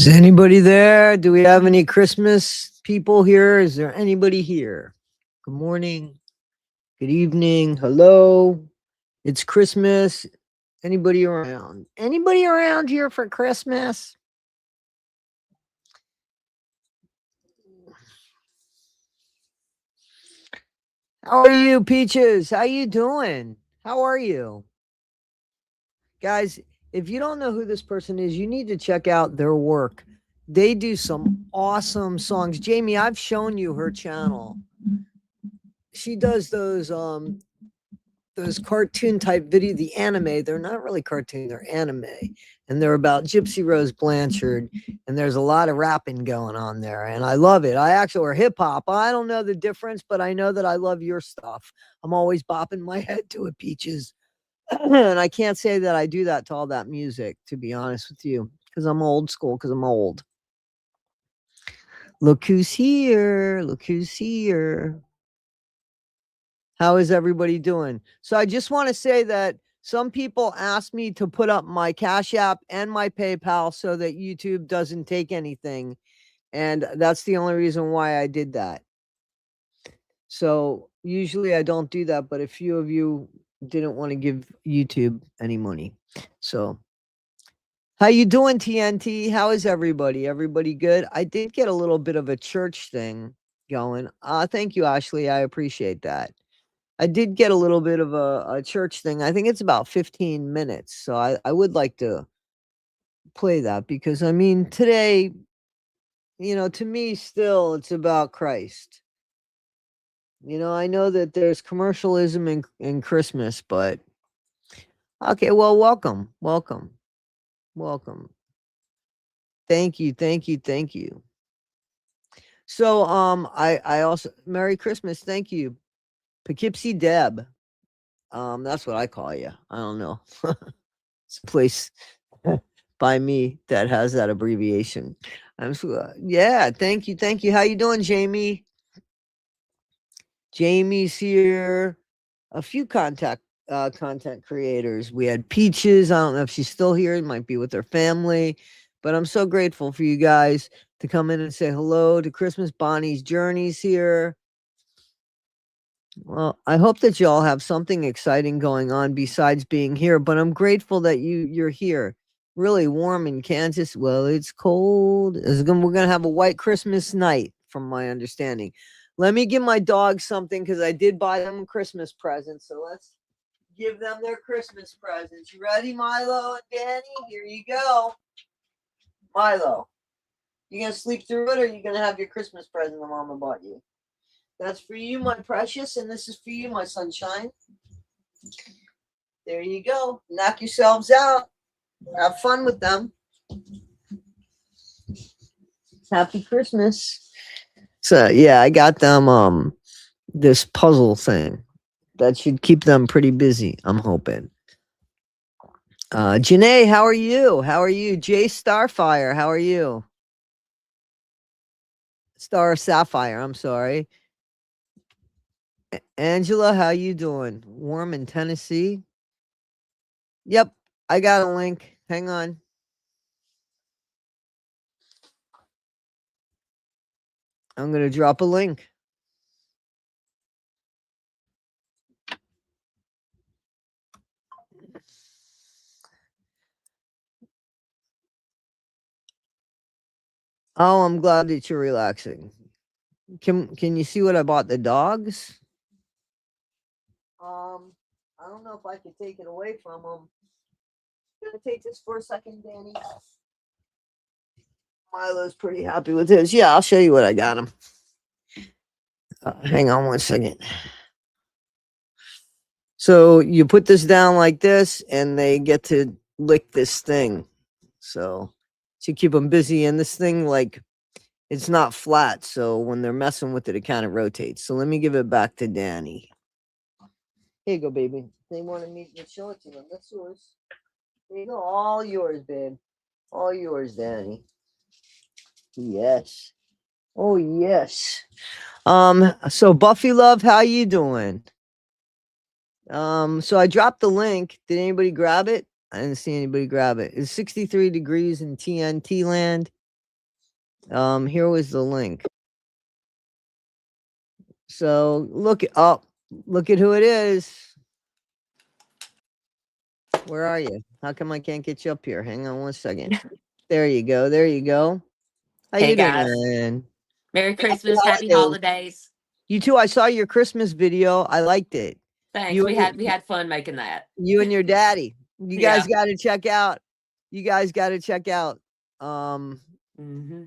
Is anybody there? Do we have any Christmas people here? Is there anybody here? Good morning. Good evening. Hello. It's Christmas. Anybody around? Anybody around here for Christmas? How are you, Peaches? How you doing? How are you? Guys, if you don't know who this person is, you need to check out their work. They do some awesome songs. Jamie, I've shown you her channel. She does those cartoon type video, the anime. They're not really cartoon, they're anime. And they're about Gypsy Rose Blanchard. And there's a lot of rapping going on there. And I love it. I actually, or hip hop. I don't know the difference, but I know that I love your stuff. I'm always bopping my head to it, Peaches. And I can't say that I do that to all that music, to be honest with you, because I'm old school, because I'm old. Look who's here. Look who's here. How is everybody doing? So I just want to say that some people asked me to put up my Cash App and my PayPal so that YouTube doesn't take anything. And that's the only reason why I did that. So usually I don't do that, but a few of you didn't want to give YouTube any money. So how you doing, TNT? How is everybody? Everybody good? I did get a little bit of a church thing going. Thank you, Ashley. I appreciate that. I did get a little bit of a church thing. I think it's about 15 minutes. So I would like to play that because, I mean, today, to me, still, it's about Christ. I know that there's commercialism in Christmas, but okay, well, welcome. Thank you. So, I also, Merry Christmas. Thank you. Poughkeepsie Deb. That's what I call you. I don't know. It's a place by me that has that abbreviation. Yeah, thank you. How you doing, Jamie? Jamie's here. A few content creators. We had Peaches. I don't know if she's still here. It might be with her family. But I'm so grateful for you guys to come in and say hello to Christmas. Bonnie's Journey's here. Well, I hope that y'all have something exciting going on besides being here, but I'm grateful that you're here. Really warm in Kansas. Well, it's cold. We're gonna have a white Christmas night, from my understanding. Let me give my dogs something because I did buy them Christmas presents. So let's give them their Christmas presents. You ready, Milo and Danny? Here you go. Milo, you gonna sleep through it, or you gonna have your Christmas present the mama bought you? That's for you, my precious, and this is for you, my sunshine. There you go. Knock yourselves out. Have fun with them. Happy Christmas. So yeah, I got them this puzzle thing that should keep them pretty busy, I'm hoping. Janae, how are you? Jay Starfire, how are you? Star Sapphire, I'm sorry. Angela, how you doing? Warm in Tennessee? Yep, I got a link. Hang on. I'm going to drop a link. Oh, I'm glad that you're relaxing. Can you see what I bought the dogs? I don't know if I can take it away from them. I'm gonna take this for a second, Danny. Milo's pretty happy with his. Yeah, I'll show you what I got him. Hang on one second. So you put this down like this, and they get to lick this thing. So to keep them busy, and this thing, like, it's not flat, so when they're messing with it, it kind of rotates. So let me give it back to Danny. Here you go, baby. They wanted me to show it to them. That's yours. There you go. All yours, babe. All yours, Danny. Yes. Oh, yes. So Buffy Love, how you doing? So I dropped the link. Did anybody grab it? I didn't see anybody grab it. It's 63 degrees in TNT land. Here was the link. So look up. Look at who it is. Where are you? How come I can't get you up here? Hang on one second. There you go. There you go. How Hey you guys, doing? Merry Happy Christmas, Happy holidays. Holidays. You too. I saw your Christmas video. I liked it. Thanks. You We and your, had we had fun making that. you and your daddy. You guys Yeah. got to check out. You guys got to check out. hmm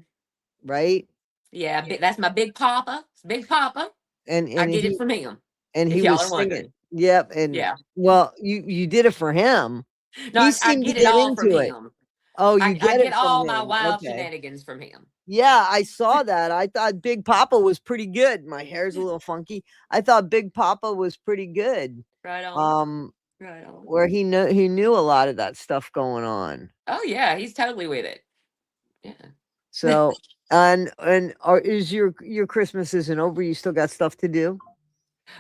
Right. Yeah, that's my Big Papa. It's Big Papa. And I and get it he from him. and he If y'all was are singing. wondering. Yep. And Yeah. well, you did it for him. No, He I seemed to get it get all from into it. him. Oh, you I get get it from all my him. wild Okay. shenanigans from him. Yeah, I saw that. I thought Big Papa was pretty good. My hair's a little funky. I thought Big Papa was pretty good. Right on. Um, Right on. where he knew a lot of that stuff going on. Oh yeah, he's totally with it. Yeah. So, is your Christmas isn't over? You still got stuff to do?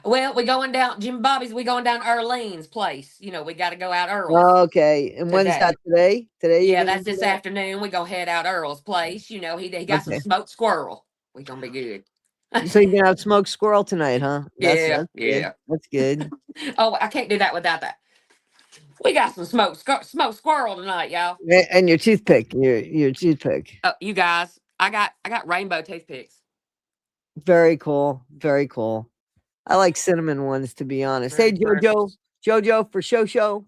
Well, we going down Jim Bobby's. We going down Earlene's place. You know, we got to go out Earl's Okay. And when's that today. today? Today you're Yeah, gonna that's do this that? afternoon. We gonna head out Earl's place. You know, he got some Okay. smoked squirrel. We gonna be good. So you're gonna have smoked squirrel tonight, huh? Yeah, That's good. yeah. That's good. Oh, I can't do that without that. We got some smoked squirrel tonight, y'all. And your toothpick, your toothpick. Oh, you guys, I got rainbow toothpicks. Very cool. Very cool. I like cinnamon ones, to be honest. Hey, Very Jojo, precious. Jojo for show.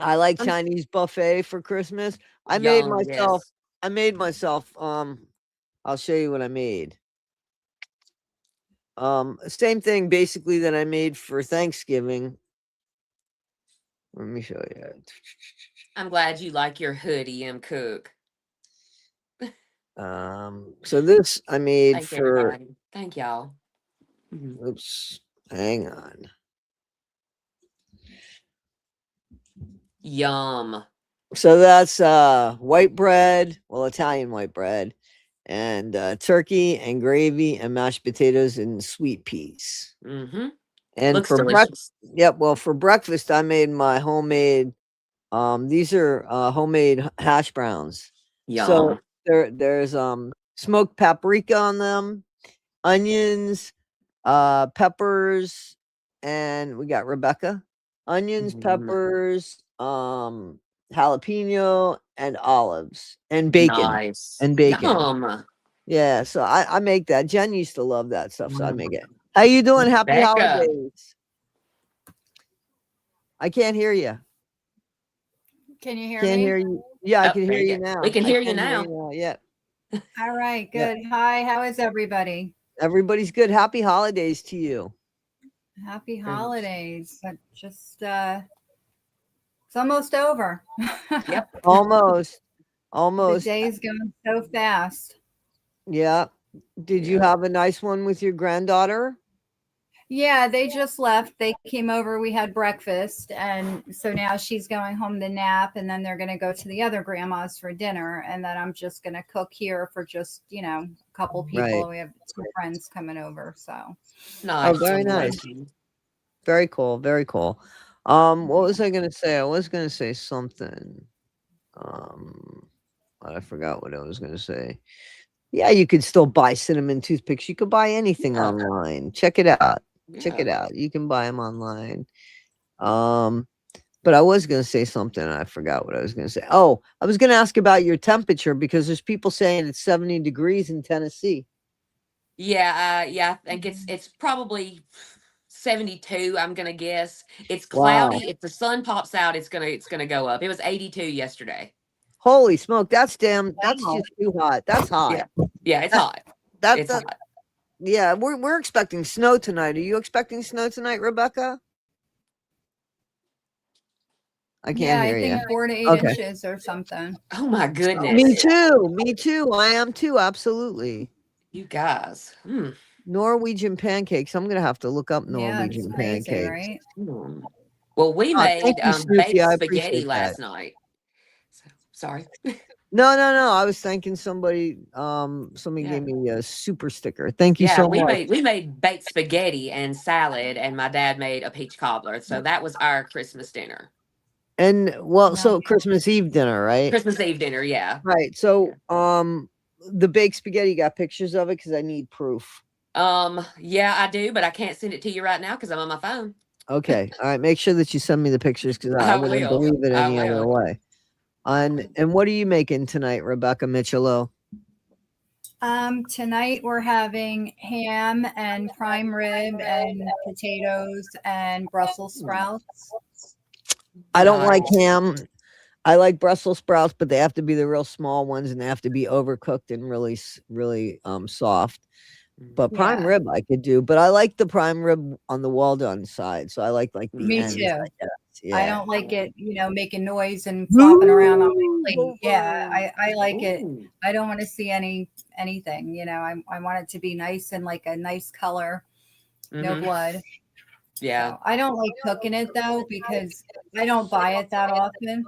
I like I'm Chinese buffet for Christmas. I made yum. myself. Yes. I made myself. I'll show you what I made. Same thing basically that I made for Thanksgiving. Let me show you. I'm glad you like your hoodie, M. Cook. So this I made Thank for. everybody. Thank y'all. Mhm. Oops, hang on. Yum. So that's white bread, well, Italian white bread, and turkey and gravy and mashed potatoes and sweet peas. Mm-hmm. And Looks for breakfast, delicious. yep. Well, for breakfast, I made my homemade. These are homemade hash browns. So Yum. there's smoked paprika on them, onions, peppers, and we got Rebecca. Onions, Mhm. peppers, jalapeno, and olives, and bacon. Nice. And bacon. Yum. Yeah, so I make that. Jen used to love that stuff, so I make it. Mm. How you doing? Happy Becca. holidays. I can't hear you. Can you hear Can't me? hear you. Yeah, I Oh, can there hear you you go. We now. can I hear you can hear you now. now. Yeah. All right, Yeah. good. Hi, how is everybody? Everybody's good. Happy holidays to you. Happy Very much. holidays. It's almost over. Yep. Almost. The Almost. day's going so fast. Yeah. Did you Yeah. have a nice one with your granddaughter? Yeah, they just left. They came over, we had breakfast, and so now she's going home to nap, and then they're going to go to the other grandma's for dinner, and then I'm just going to cook here for just, a couple Right. people. We have two friends coming over, so. Oh, Nice very nice. situation. Very cool. Very cool. What was I gonna say? I was gonna say something. I forgot what I was gonna say. Yeah, you could still buy cinnamon toothpicks. You could buy anything Yeah. online. Check it out. Check Yeah. it out. You can buy them online. Um, but I was gonna say something. And I forgot what I was gonna say. Oh, I was gonna ask about your temperature because there's people saying it's 70 degrees in Tennessee. Yeah, yeah, I think it's probably 72, I'm gonna guess. It's Wow. cloudy. If the sun pops out, it's gonna go up. It was 82 yesterday. Holy smoke, that's Wow. just too hot. That's hot. Yeah. Yeah, it's That hot. that It's that hot. yeah, we're expecting snow tonight. Are you expecting snow tonight, Rebecca? I Yeah, can't I hear you. think 4 to 8 Okay. inches or something. Oh my Me goodness. too. Me too. I am too. Absolutely. You guys. Norwegian pancakes. I'm gonna have to look up Yeah, it's Norwegian crazy, pancakes. right? Hmm. Well, we Thank made you, Snooky. baked I spaghetti appreciate that. last night. So, sorry. No. I was thanking somebody. Somebody Yeah. gave me a super sticker. Thank you Yeah, so we much. made baked spaghetti and salad, and my dad made a peach cobbler. So that was our Christmas dinner. And well, No. so Christmas Eve dinner, right? Christmas Eve dinner, yeah. Right. So, the baked spaghetti, you got pictures of it because I need proof. Yeah, I do, but I can't send it to you right now because I'm on my phone. Okay. All right. Make sure that you send me the pictures because I I wouldn't will. believe it I any other will. way. And what are you making tonight, Rebecca Michelo? Tonight we're having ham and prime rib and potatoes and Brussels sprouts. I don't like Nice. ham. I like Brussels sprouts, but they have to be the real small ones and they have to be overcooked and really soft. But prime Yeah. rib I could do, but I like the prime rib on the well done side. So I like the Me ends, too. I guess. I Yeah. don't like it, making noise and flopping around on my plate. Ooh, Yeah, I like it. Ooh. I don't want to see anything. I want it to be nice and like a nice color, no Mhm. blood. Yeah. So I don't like cooking it though because I don't buy it that often.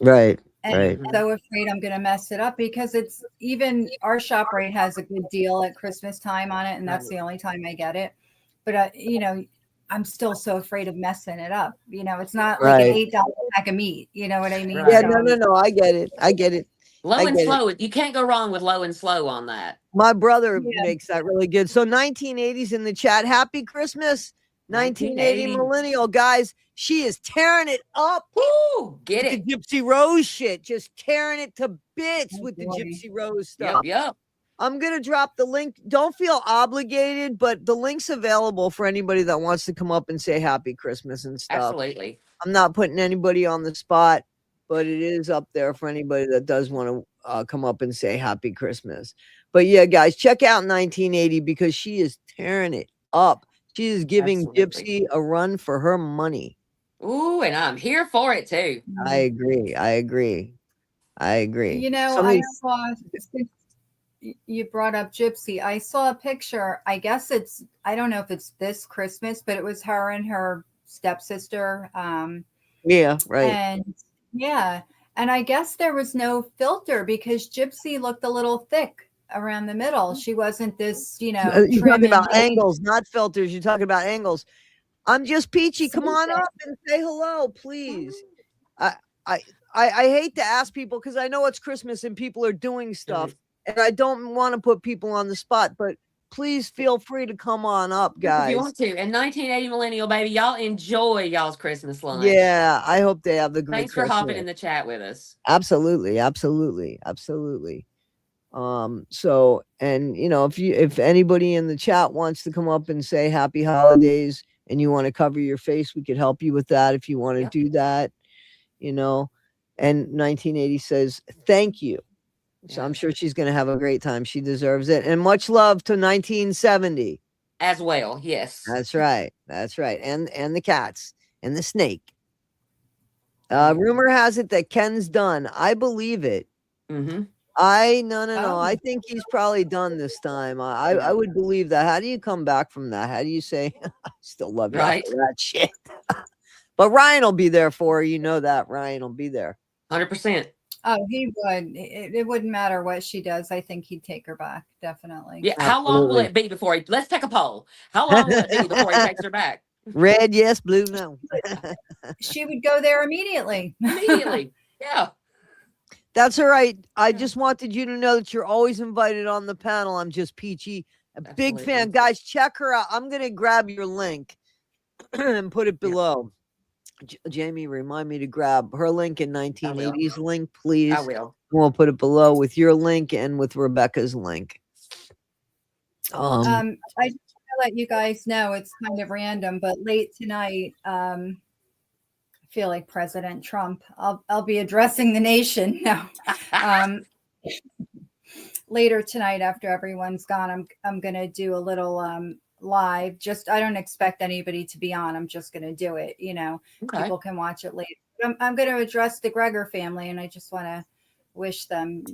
Right. And Right. I'm so afraid I'm going to mess it up because it's even our ShopRite has a good deal at Christmas time on it, and that's the only time I get it. But I'm still so afraid of messing it up. It's not like an Right. $8 pack of meat. You know what I mean? Yeah, Right. no. I get it. I get it. Low I and get it. slow. You can't go wrong with low and slow on that. My brother Yeah. makes that really good. So 1980s in the chat. Happy Christmas, 1980 millennial guys. She is tearing it up. Woo! Get with it. the Gypsy Rose shit, just tearing it to bits Oh, with the boy. Gypsy Rose stuff. Yep. I'm gonna drop the link. Don't feel obligated, but the link's available for anybody that wants to come up and say Happy Christmas and stuff. Absolutely. I'm not putting anybody on the spot, but it is up there for anybody that does want to come up and say Happy Christmas. But yeah, guys, check out 1980 because she is tearing it up. She is giving Absolutely. Gypsy a run for her money. Ooh, and I'm here for it too. I agree. I saw, since you brought up Gypsy, I saw a picture. I guess I don't know if it's this Christmas, but it was her and her stepsister. Yeah, right. And yeah, and I guess there was no filter because Gypsy looked a little thick around the middle. She wasn't this, You're trim talking and about angles, not filters. You're talking about angles. I'm just peachy. Come on something. up and say hello, please. I hate to ask people because I know it's Christmas and people are doing stuff, and I don't want to put people on the spot, but please feel free to come on up, If you guys. want to. And 1980 millennial baby, y'all enjoy y'all's Christmas lunch. Yeah, I hope they have the great Thanks for Christmas. hopping in the chat with us. Absolutely. So, and if anybody in the chat wants to come up and say happy holidays and you want to cover your face, we could help you with that if you want to do that, and 1980 says thank you. So I'm sure she's going to have a great time. She deserves it. And much love to 1970 as well. Yes. That's right. And the cats and the snake. Rumor has it that Ken's done. I believe it. Mm-hmm. No. I think he's probably done this time. I would believe that. How do you come back from that? How do you say I still love you after that shit? But Ryan will be there for her. You know that. Ryan will be there. 100%. Oh, he would. It wouldn't matter what she does. I think he'd take her back. Definitely. Yeah. Absolutely. How long will it be before let's take a poll. How long will it be before he takes her back? Red, yes. Blue, no. She would go there immediately. Yeah. That's all right. I just wanted you to know that you're always invited on the panel. I'm just peachy. Big fan. Guys, check her out. I'm going to grab your link and put it below. Jamie, remind me to grab her link in 1980s link, please. I will. We'll put it below with your link and with Rebecca's link. I just want to let you guys know it's kind of random, but late tonight, I feel like President Trump. I'll be addressing the nation now. Later tonight, after everyone's gone, I'm gonna do a little live. I don't expect anybody to be on. I'm just gonna do it. People can watch it later. I'm gonna address the Gregor family, and I just want to wish them,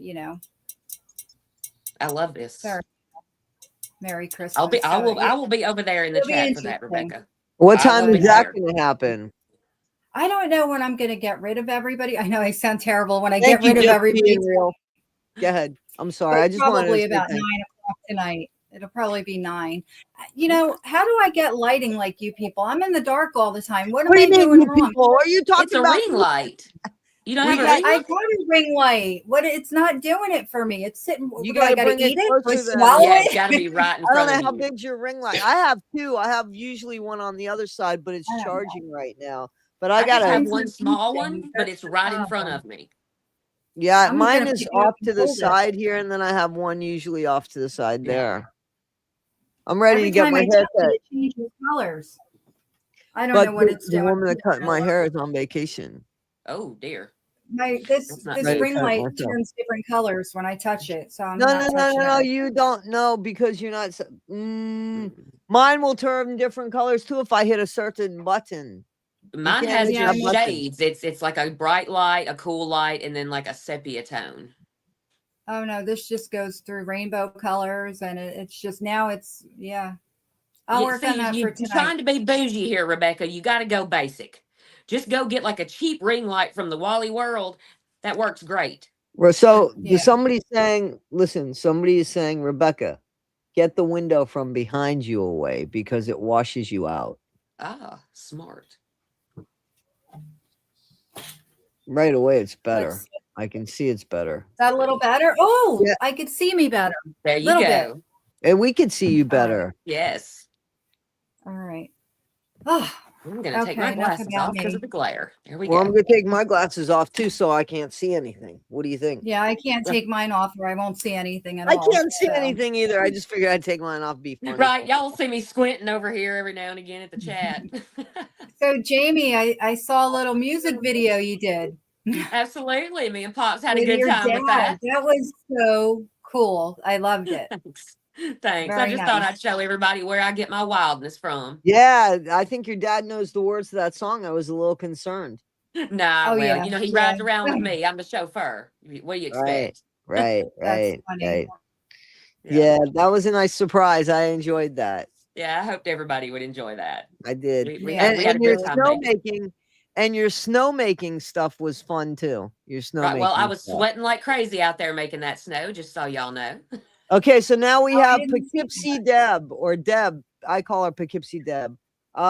I love this. Merry Christmas. I will be over there in the chat for that, Rebecca. What time is that going to happen? I don't know when I'm going to get rid of everybody. I know I sound terrible when I get rid of everybody. Go ahead. I'm sorry. I just probably wanted to about 9 o'clock tonight. It'll probably be 9. You know, how do I get lighting like you people? I'm in the dark all the time. What am What do I you mean, doing you wrong? people? Are you It's talking a about ring light. You don't We have a got- ring I light? got a ring light. What? It's not doing it for me. It's sitting. You Do I gotta got to bring it eat it? Do I closer then. swallow Yeah, it's it? got to be right in I don't front know of how you. big's your ring light. I have 2. I have usually one on the other side, but it's I don't know. charging right now. But I I just gotta. have Mine's one not small reaching. one, but That's it's the right in front problem. of me. Yeah, I'm mine gonna is pick it up off and to the hold it. side here, and then I have one usually off to the side Yeah. there. I'm ready Every to get time my I touch hair cut. it, it changes colors. I don't But know what it's the doing. woman that cut my hair is on vacation. Oh dear. This That's not this good. ring Cut it light myself. turns different colors when I touch it, so I'm No, not touching it. you don't know because you're not. Mine will turn different colors too if I hit a certain button. Mine can't has hit Yeah, just I know. buttons. shades. It's like a bright light, a cool light, and then like a sepia tone. Oh no, this just goes through rainbow colors, and it's just now it's yeah. I'll You work on see, that for you're tonight. trying to be bougie here, Rebecca. You got to go basic. Just go get like a cheap ring light from the Wally World. That works great. Well, so Yeah. somebody's saying, listen, somebody is saying, Rebecca, get the window from behind you away because it washes you out. Ah, smart. Right away, it's better. Let's see. I can see it's better. Is that a little better? Oh, Yeah. I could see me better. There you Little go. bit. And we could see you All right. better. Yes. All right. Oh, I'm going to take my okay. Enough glasses about off because me. of the glare. There we Well, I'm go. going to take my glasses off too so I can't see anything. What do you think? Yeah, I can't take mine off or I won't see anything at I all. can't see so. anything either. I just figured I'd take mine off, be funny. Right. Y'all see me squinting over here every now and again at the chat. So, Jamie, I saw a little music video you did Absolutely. Me and Pops had a with good your time dad. with that. That was so cool. I loved it. Thanks. Thanks. I Very just thought nice. I'd show everybody where I get my wildness from. Yeah, I think your dad knows the words to that song. I was a little concerned. Nah, Oh, well, yeah. you know, he Yeah. rides around with me. I'm the chauffeur. What do you expect? Right, That's right, funny. right. Yeah, that was a nice surprise. I enjoyed that. Yeah, I hoped everybody would enjoy that. I did. We Yeah. had a And your good time making it. snowmaking and your snowmaking stuff was fun too. Your snowmaking. Right. Well, I was stuff. sweating like crazy out there making that snow, just so y'all know. Okay, so now we Oh, I have didn't see Poughkeepsie Deb or Deb. I call her Poughkeepsie Deb.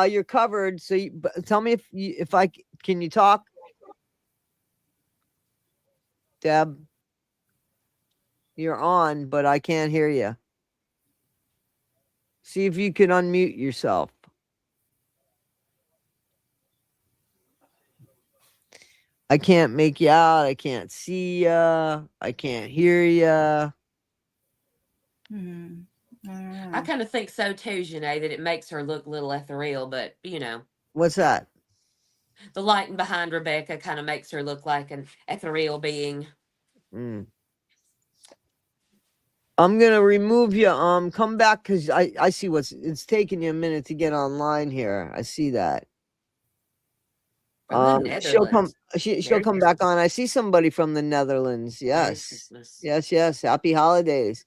You're covered. So tell me can you talk, Deb? You're on, but I can't hear you. See if you can unmute yourself. I can't make you out. I can't see ya. I can't hear ya. Mhm. I don't know. I kind of think so too, Janae, that it makes her look a little ethereal, but you know, What's that? the lighting behind Rebecca kind of makes her look like an ethereal being. Mm. I'm gonna remove you. Come back because I see it's taking you a minute to get online here. I see that. From the She'll come. Netherlands. She'll Merry come back Christmas. on. I see somebody from the Netherlands. Merry Yes, Christmas. yes. Happy holidays.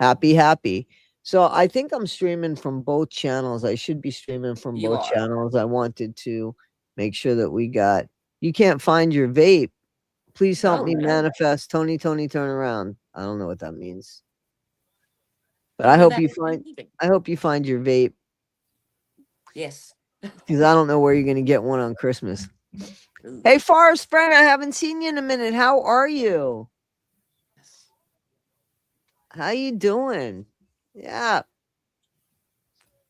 Happy. So I think I'm streaming from both channels. I should be streaming from You both are. channels. I wanted to make sure that we got. You can't find your vape. Please help Oh, me no. manifest. Tony, turn around. I don't know what that means. But I I know hope that you was find. amazing. I hope you find your vape Yes. because I don't know where you're gonna get one on Christmas. Ooh. Hey, Forrest friend, I haven't seen you in a minute. How are you? How you doing? Yeah.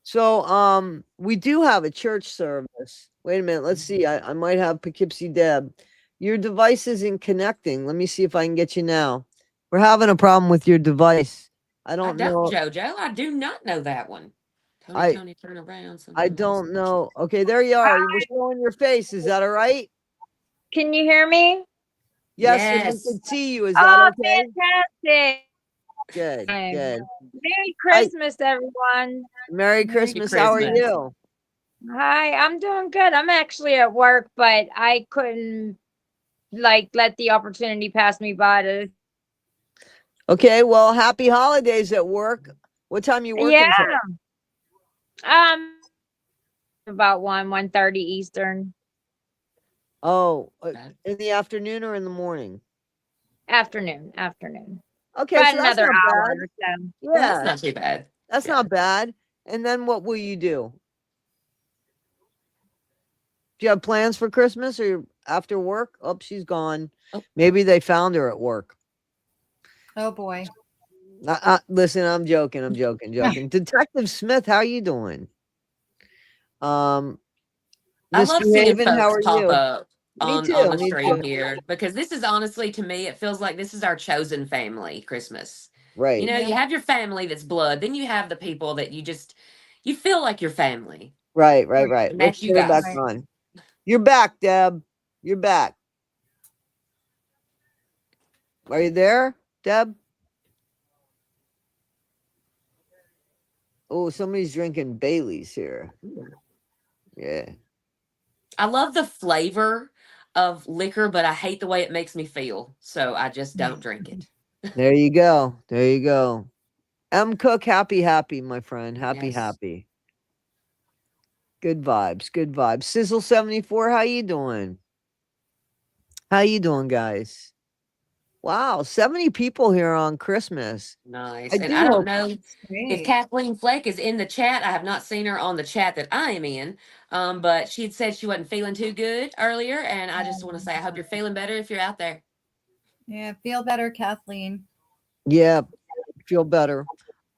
So, we do have a church service. Wait a minute. Let's see. I might have Poughkeepsie Deb. Your device isn't connecting. Let me see if I can get you now. We're having a problem with your device. I I don't don't, know. Jojo. I do not know that one. I- Tony, turn around. I don't know. Okay, there you are. We're showing your face. Is that all right? Can you hear me? Yes, and we Yes. can see you. Is that Oh, okay? fantastic. Good. Good. Merry Christmas, everyone. Merry Christmas. How are Christmas. you? Hi, I'm doing good. I'm actually at work, but I couldn't let the opportunity pass me by to Okay, well, happy holidays at work. What time you working Yeah. till? About 1:30 Eastern Oh, Okay. in the afternoon or in the morning? afternoon. Okay, About so that's another not hour bad. or so. Well, that's Yeah, not too bad. That's Yeah. not bad. And then what will you do? Do you have plans for Christmas or after work? Oh, she's gone. Oh. Maybe they found her at work. Oh boy. Listen, I'm joking. I'm joking. Detective Smith, how you doing? I love Mr. seeing Haven, how folks are pop you? up Me on too. the Me stream too. here because this is honestly, to me, it feels like this is our chosen family Christmas. You Right. know, you Yeah. have your family that's blood, then you have the people that you feel like your family. Right. And Let's that's you put her back guys. Right. on. You're back, Deb. You're back. Are you there, Deb? Oh, somebody's drinking Bailey's here. Yeah. I love the flavor of liquor, but I hate the way it makes me feel. So I just don't drink it. There you go. There you go. M Cook, happy, my friend. Happy, Yes. happy. Good vibes. Good vibes. Sizzle 74, how you doing? How you doing, guys? Wow, 70 people here on Christmas. Nice. I And do I don't hope know That's if great. Kathleen Fleck is in the chat. I have not seen her on the chat that I am in. But she had said she wasn't feeling too good earlier. And I just want to say, I hope you're feeling better if you're out there. Yeah, feel better, Kathleen. Yeah, feel better.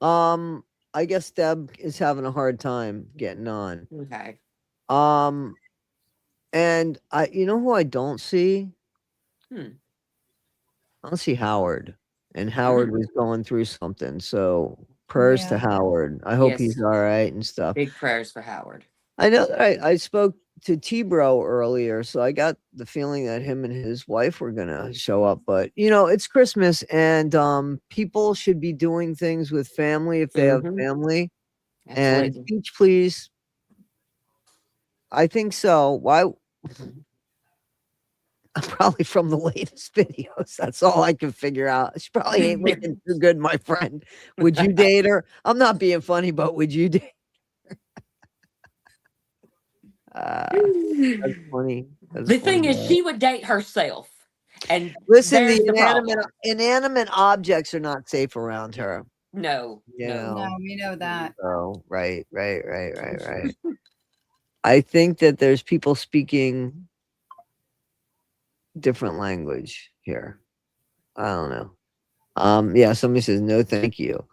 I guess Deb is having a hard time getting on. Okay. And you know who I don't see? Hmm. I don't see Howard. And Howard was going through something. So prayers to Yeah. Howard. I hope he's Yes. all right and stuff. Big prayers for Howard. I know that I spoke to T-Bro earlier, so I got the feeling that him and his wife were gonna show up. But it's Christmas, and people should be doing things with family if they have Mhm. family. And Absolutely. beach, please. I think so. Why? Probably from the latest videos. That's all I can figure out. She probably ain't looking too good, my friend. Would you date her? I'm not being funny, but would you date? That's funny. That's The funny. thing is, she would date herself. And Listen, there's the the problem. inanimate objects are not safe around her. No. You No. No, know. we know that. So right. I think that there's people speaking different language here. I don't know. Yeah, somebody says no, thank you.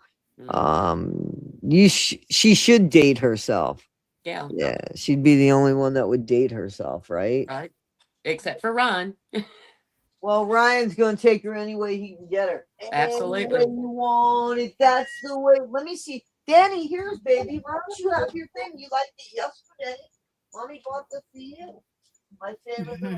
She should date herself. Yeah. Yeah, she'd be the only one that would date herself, right? Right. Except for Ron. Well, Ryan's gonna take her any way he can get her. Absolutely. Any way you want it. That's the way. Let me see. Danny, here's baby. Why don't you have your thing? You liked it yesterday. Mommy bought this for you. My favorite little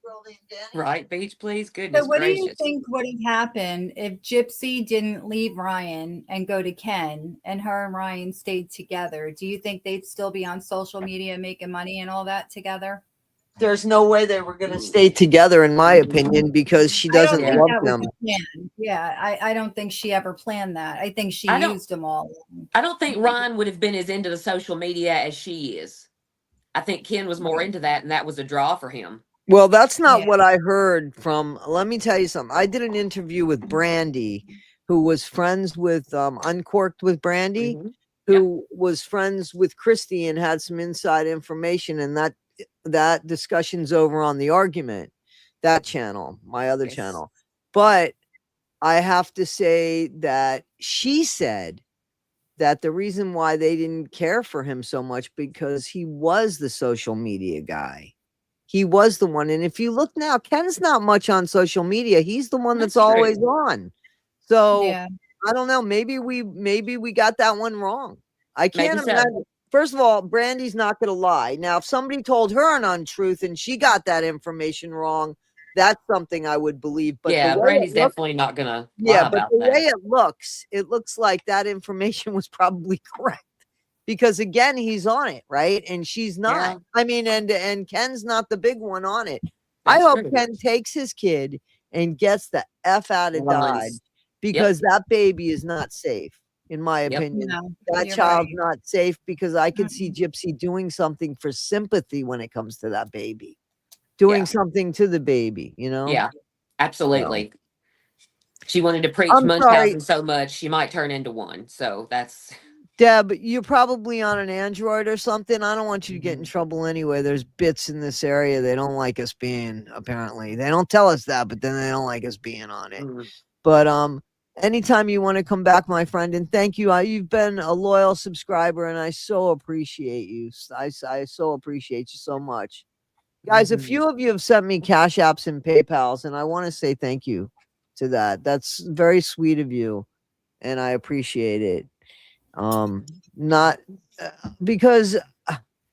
girl named Danny. Right, beach, please. Goodness So what do you gracious. think would have happened if Gypsy didn't leave Ryan and go to Ken and her and Ryan stayed together? Do you think they'd still be on social media making money and all that together? There's no way they were gonna stay together, in my opinion, because she I don't doesn't think love that was them. the plan. Yeah, I don't think she ever planned that. I think she I don't- used them all. I don't think Ryan would have been as into the social media as she is. I think Ken was more into that, and that was a draw for him. Well, that's not Yeah. what I heard from. Let me tell you something. I did an interview with Brandy, who was friends with Uncorked with Brandy, Mhm. who was friends with Christy and had some inside information, and that discussion's over on the argument, that channel, my other Yes. channel. But I have to say that she said that the reason why they didn't care for him so much because he was the social media guy. He was the one. And if you look now, Ken's not much on social media. He's the one that's That's true. always on. So Yeah. I don't know. Maybe we got that one wrong. I can't Maybe so. imagine. First of all, Brandy's not going to lie. Now, if somebody told her an untruth and she got that information wrong, that's something I would believe. But Yeah, the way Brandy's it looks, definitely not gonna yeah, lie but about the way that. it looks like that information was probably correct. Because again, he's on it, right? And she's not. Yeah. I mean, and Ken's not the big one on it. I That's hope true. Ken takes his kid and gets the F out of Dodge Runs. because that baby is not safe, in my Yep. opinion. No, That you're child's right. not safe because I could see Gypsy doing something for sympathy when it comes to that baby. Doing Yeah. something to the baby, you know? Yeah, absolutely. She wanted to preach I'm sorry. Munchausen so much she might turn into one. So that's Deb, you're probably on an Android or something. I don't want you to get in trouble anyway. There's bits in this area they don't like us being, apparently. They don't tell us that, but then they don't like us being on it. But anytime you want to come back, my friend, and thank you. You've been a loyal subscriber, and I so appreciate you. I so appreciate you so much. Guys, a few of you have sent me Cash Apps and PayPals, and I want to say thank you to that. That's very sweet of you, and I appreciate it. Not because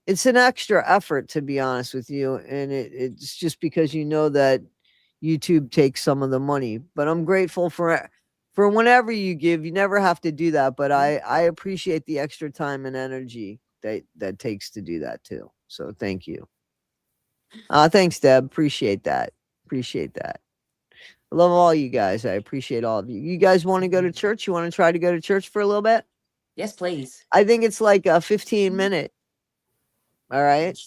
it's an extra effort, to be honest with you, and it's just because you know that YouTube takes some of the money. But I'm grateful for whenever you give. You never have to do that, but I appreciate the extra time and energy that takes to do that too. So thank you. Thanks, Deb. Appreciate that. Appreciate that. I love all you guys. I appreciate all of you. You guys want to go to church? You want to try to go to church for a little bit? Yes, please. I think it's like a 15-minute. All right.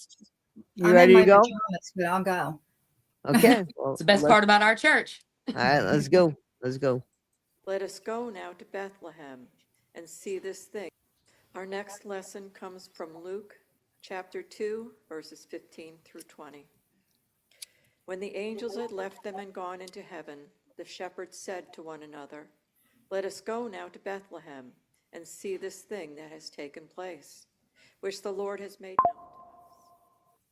You I'm ready in to my go? pajamas, but I'll go. Okay. Well, It's the best part about our church. All right, let's go. Let's go. Let us go now to Bethlehem and see this thing. Our next lesson comes from Luke chapter 2, verses 15 through 20. When the angels had left them and gone into heaven, the shepherds said to one another, "Let us go now to Bethlehem and see this thing that has taken place, which the Lord has made known to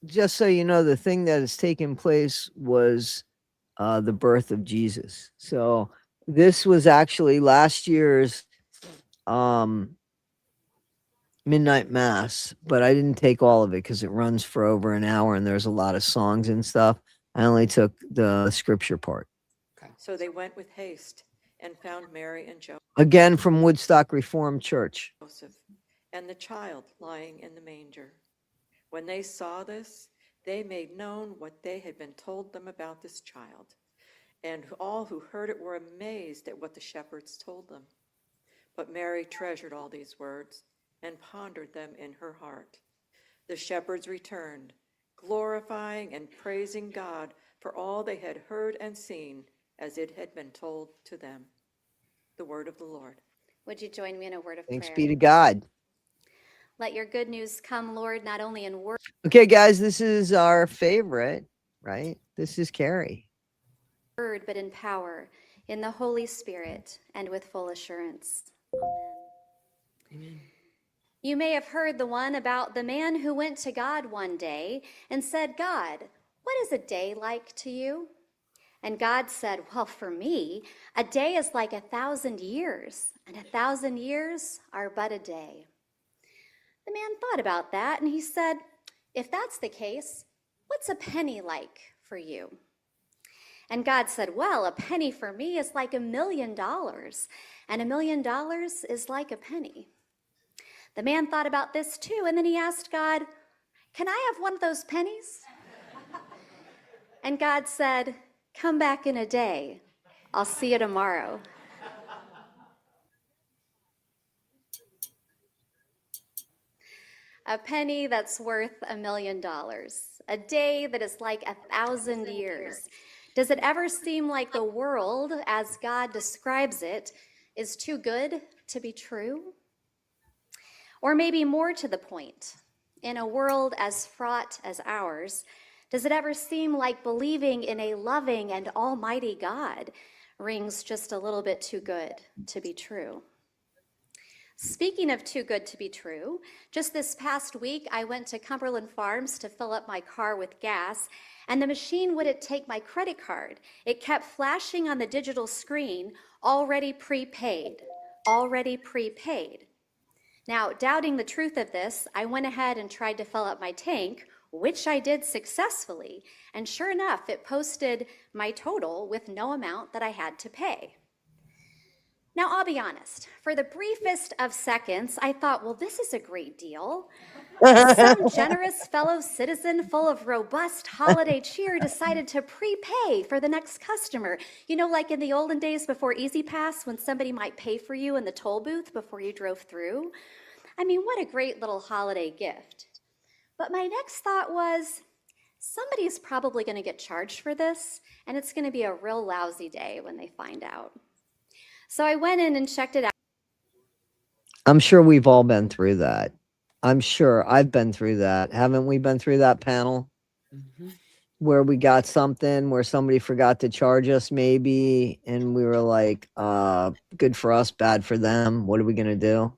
us." Just so you know, the thing that has taken place was the birth of Jesus. So this was actually last year's midnight mass, but I didn't take all of it because it runs for over an hour and there's a lot of songs and stuff. I only took the scripture part. So they went with haste and found Mary and Again, from Woodstock Reformed Church. Joseph and the child lying in the manger. When they saw this, they made known what they had been told them about this child. And all who heard it were amazed at what the shepherds told them. But Mary treasured all these words and pondered them in her heart. The shepherds returned, glorifying and praising God for all they had heard and seen as it had been told to them. The word of the Lord. Would you join me in a word of Thanks prayer? be to God. Let your good news come, Lord, not only in word. Okay, guys, this is our favorite, right? This is Carrie. Word, but in power, in the Holy Spirit, and with full assurance. Amen. You may have heard the one about the man who went to God one day and said, "God, what is a day like to you?" And God said, "Well, for me, a day is like 1,000 years, and 1,000 years are but a day." The man thought about that, and he said, "If that's the case, what's a penny like for you?" And God said, "Well, a penny for me is like $1,000,000, and $1,000,000 is like a penny." The man thought about this too, and then he asked God, "Can I have one of those pennies?" And God said, "Come back in a day. I'll see you tomorrow." A penny that's worth $1,000,000. A day that is like 1,000 years. Does it ever seem like the world, as God describes it, is too good to be true? Or maybe more to the point, in a world as fraught as ours, does it ever seem like believing in a loving and almighty God rings just a little bit too good to be true? Speaking of too good to be true, just this past week, I went to Cumberland Farms to fill up my car with gas, and the machine wouldn't take my credit card. It kept flashing on the digital screen, "Already prepaid, already prepaid." Now, doubting the truth of this, I went ahead and tried to fill up my tank, which I did successfully, and sure enough, it posted my total with no amount that I had to pay. Now, I'll be honest, for the briefest of seconds, I thought, well, this is a great deal. Some generous fellow citizen full of robust holiday cheer decided to prepay for the next customer. You know, like in the olden days before Easy Pass, when somebody might pay for you in the toll booth before you drove through. I mean, what a great little holiday gift. But my next thought was, somebody's probably going to get charged for this, and it's going to be a real lousy day when they find out. So I went in and checked it out. I'm sure we've all been through that. I'm sure I've been through that. Haven't we been through that panel Mhm. where we got something where somebody forgot to charge us maybe and we were like, good for us, bad for them. What are we gonna do?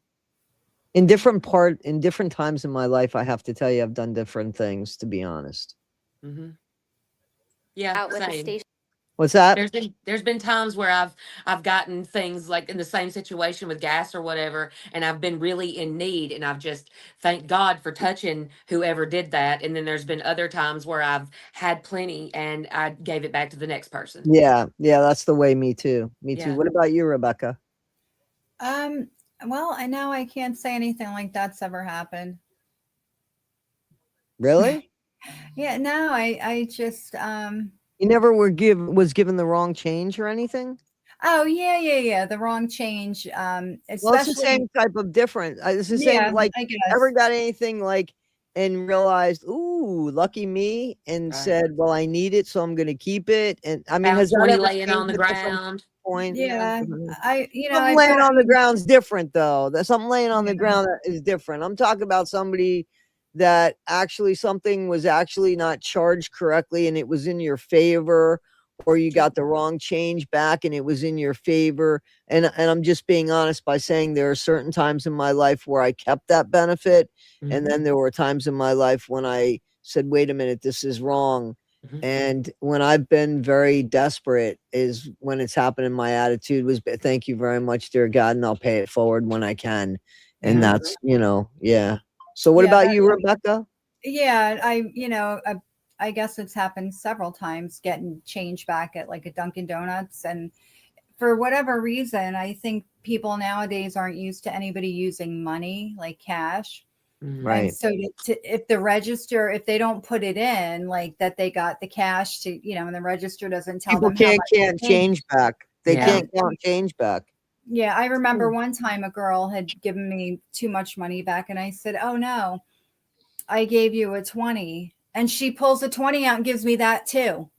In different times in my life, I have to tell you, I've done different things, to be honest. Mhm. Yeah, Out with the same. station. What's that? There's been times where I've gotten things like in the same situation with gas or whatever, and I've been really in need, and I've just thanked God for touching whoever did that. And then there's been other times where I've had plenty and I gave it back to the next person. Yeah, that's the way. Me too. Me too. Yeah. What about you, Rebecca? Um, well, I know I can't say anything like that's ever happened. Really? Yeah, no, I just You never was given the wrong change or anything? oh yeah, the wrong change. Well, it's the Especially same type of difference. It's the same, yeah, like, I guess. ever got anything like and realized, ooh, lucky me, and Right. said, well, I need it, so I'm gonna keep it. And I mean, Found has that 20 ever laying on changed the at some ground. point? Yeah, Mhm. I've Something laying on the gotten ground's different though. That something laying on the yeah, ground is different. I'm talking about somebody that actually something was actually not charged correctly and it was in your favor, or you got the wrong change back and it was in your favor. And I'm just being honest by saying there are certain times in my life where I kept that benefit. And Mhm. then there were times in my life when I said, wait a minute, this is wrong. Mhm. And when I've been very desperate is when it's happened. And my attitude was, thank you very much, dear God, and I'll pay it forward when I can. And Yeah. that's, yeah. So what yeah, about you, Rebecca? yeah, I guess it's happened several times getting change back at like a Dunkin' Donuts. And for whatever reason, I think people nowadays aren't used to anybody using money like cash. Mhm. And Right. so if the register, if they don't put it in, like that they got the cash to, and the register doesn't tell People them how much can't change. change back. They Yeah. can't count change back. Yeah, I remember one time a girl had given me too much money back, and I said, "Oh no, I gave you a 20." And she pulls a 20 out and gives me that too.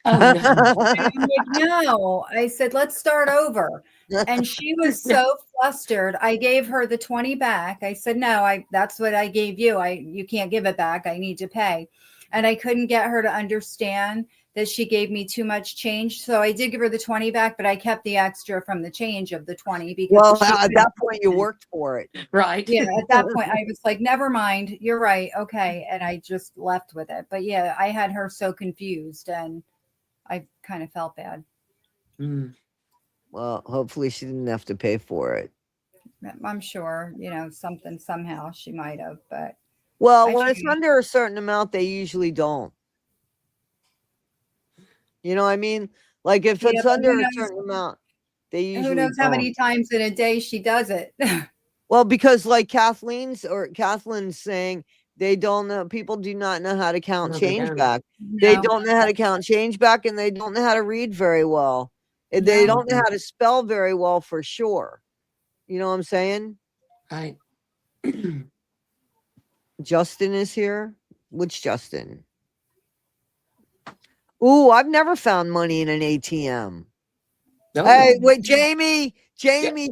Oh no. And I'm like, "No." I said, "Let's start over." And she was so flustered. I gave her the 20 back. I said, "No, that's what I gave you. You can't give it back. I need to pay." And I couldn't get her to understand that she gave me too much change. So I did give her the 20 back, but I kept the extra from the change of the 20 because Well, she at couldn't that point, you understand. worked for it. Right. Yeah, at that point, I was like, "Never mind. You're right. Okay." And I just left with it. But yeah, I had her so confused and I kind of felt bad. Mm. Well, hopefully she didn't have to pay for it. I'm sure, something somehow she might have, but Well, I when it's tried. under a certain amount, they usually don't. You know what I mean? Like if Yeah, it's but under a certain amount, they who usually knows how don't. many times in a day she does it. Well, because like Kathleen's saying, they don't know, people do not know how to count No, they change don't. back. They No, don't know how to count change back and they don't know how to read very well. And they no. don't know how to spell very well for sure. You know what I'm saying? Right. Justin is here. Which Justin? Ooh, I've never found money in an ATM. No. Hey, wait, Jamie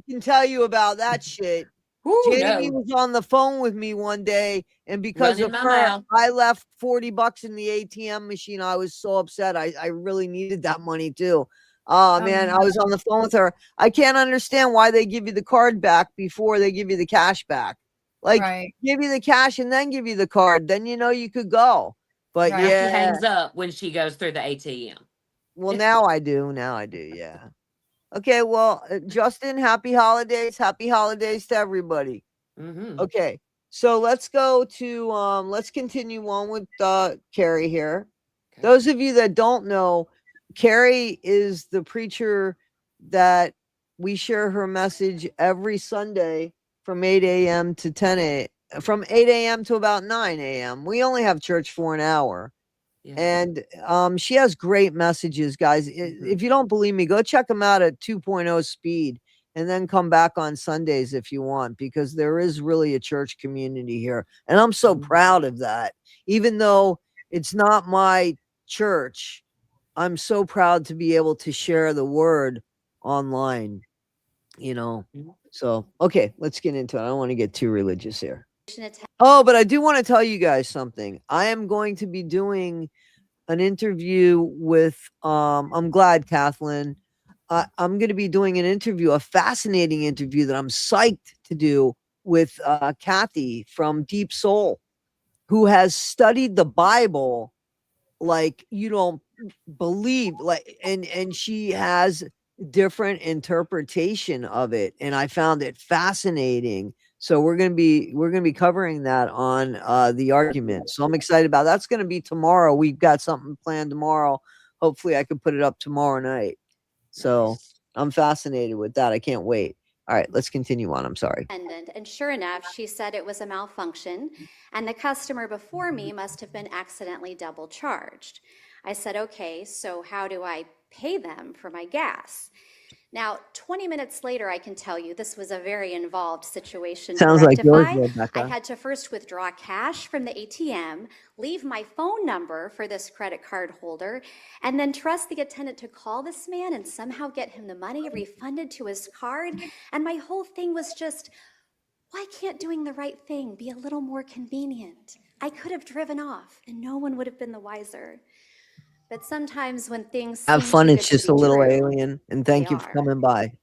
can tell you about that shit. Ooh, Jamie no. was on the phone with me one day, and because Running of my her, mouth. I left $40 in the ATM machine. I was so upset. I really needed that money too. Oh man, I was on the phone with her. I can't understand why they give you the card back before they give you the cash back. Like, Right, give you the cash and then give you the card. Then you could go. But right. Now she yeah, hangs up when she goes through the ATM. well, now I do. Now I do. Yeah. Okay, well, Justin, happy holidays. Happy holidays to everybody. Mm-hmm. Okay. So let's go to let's continue on with Carrie here. Okay. Those of you that don't know, Carrie is the preacher that we share her message every Sunday from 8 a.m. to 10 a.m. from 8 a.m. to about 9 a.m. We only have church for an hour. Yeah. And she has great messages, guys. If you don't believe me, go check them out at 2.0 speed and then come back on Sundays if you want, because there is really a church community here. And I'm so Mhm. proud of that. Even though it's not my church, I'm so proud to be able to share the word online, you know. Mhm. So, okay, let's get into it. I don't want to get too religious here. attack. Oh, but I do want to tell you guys something. I am going to be doing an interview with I'm glad, Kathleen. I'm going to be doing an interview, a fascinating interview that I'm psyched to do with Kathy from Deep Soul, who has studied the Bible like you don't believe, like, and she has different interpretation of it, and I found it fascinating. So we're gonna be covering that on the argument. So I'm excited about that's gonna be tomorrow. We've got something planned tomorrow. Hopefully I can put it up tomorrow night. So Nice. I'm fascinated with that. I can't wait. All right, let's continue on. I'm sorry. And sure enough, she said it was a malfunction, and the customer before me must have been accidentally double charged. I said, okay, so how do I pay them for my gas? Now, 20 minutes later, I can tell you this was a very involved situation Sounds to like yours, rectify. Rebecca. I had to first withdraw cash from the ATM, leave my phone number for this credit card holder, and then trust the attendant to call this man and somehow get him the money refunded to his card. And my whole thing was just, why can't doing the right thing be a little more convenient? I could have driven off and no one would have been the wiser. But sometimes when things Have seem fun. too It's good to just be a little true, alien. And thank they you for are. coming by.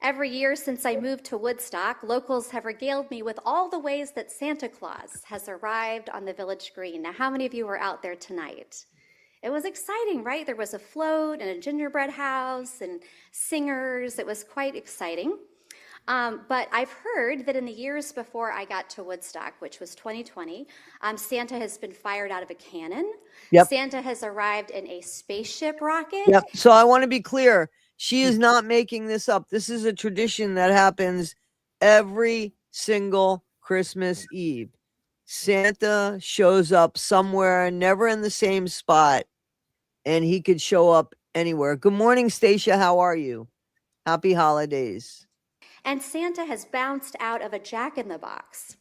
Every year since I moved to Woodstock, locals have regaled me with all the ways that Santa Claus has arrived on the village green. Now, how many of you were out there tonight? It was exciting, right? There was a float and a gingerbread house and singers. It was quite exciting. But I've heard that in the years before I got to Woodstock, which was 2020, Santa has been fired out of a cannon. Yep. Santa has arrived in a spaceship rocket. Yep. So I want to be clear. She is not making this up. This is a tradition that happens every single Christmas Eve. Santa shows up somewhere, never in the same spot, and he could show up anywhere. Good morning, Stacia. How are you? Happy holidays. And Santa has bounced out of a jack-in-the-box.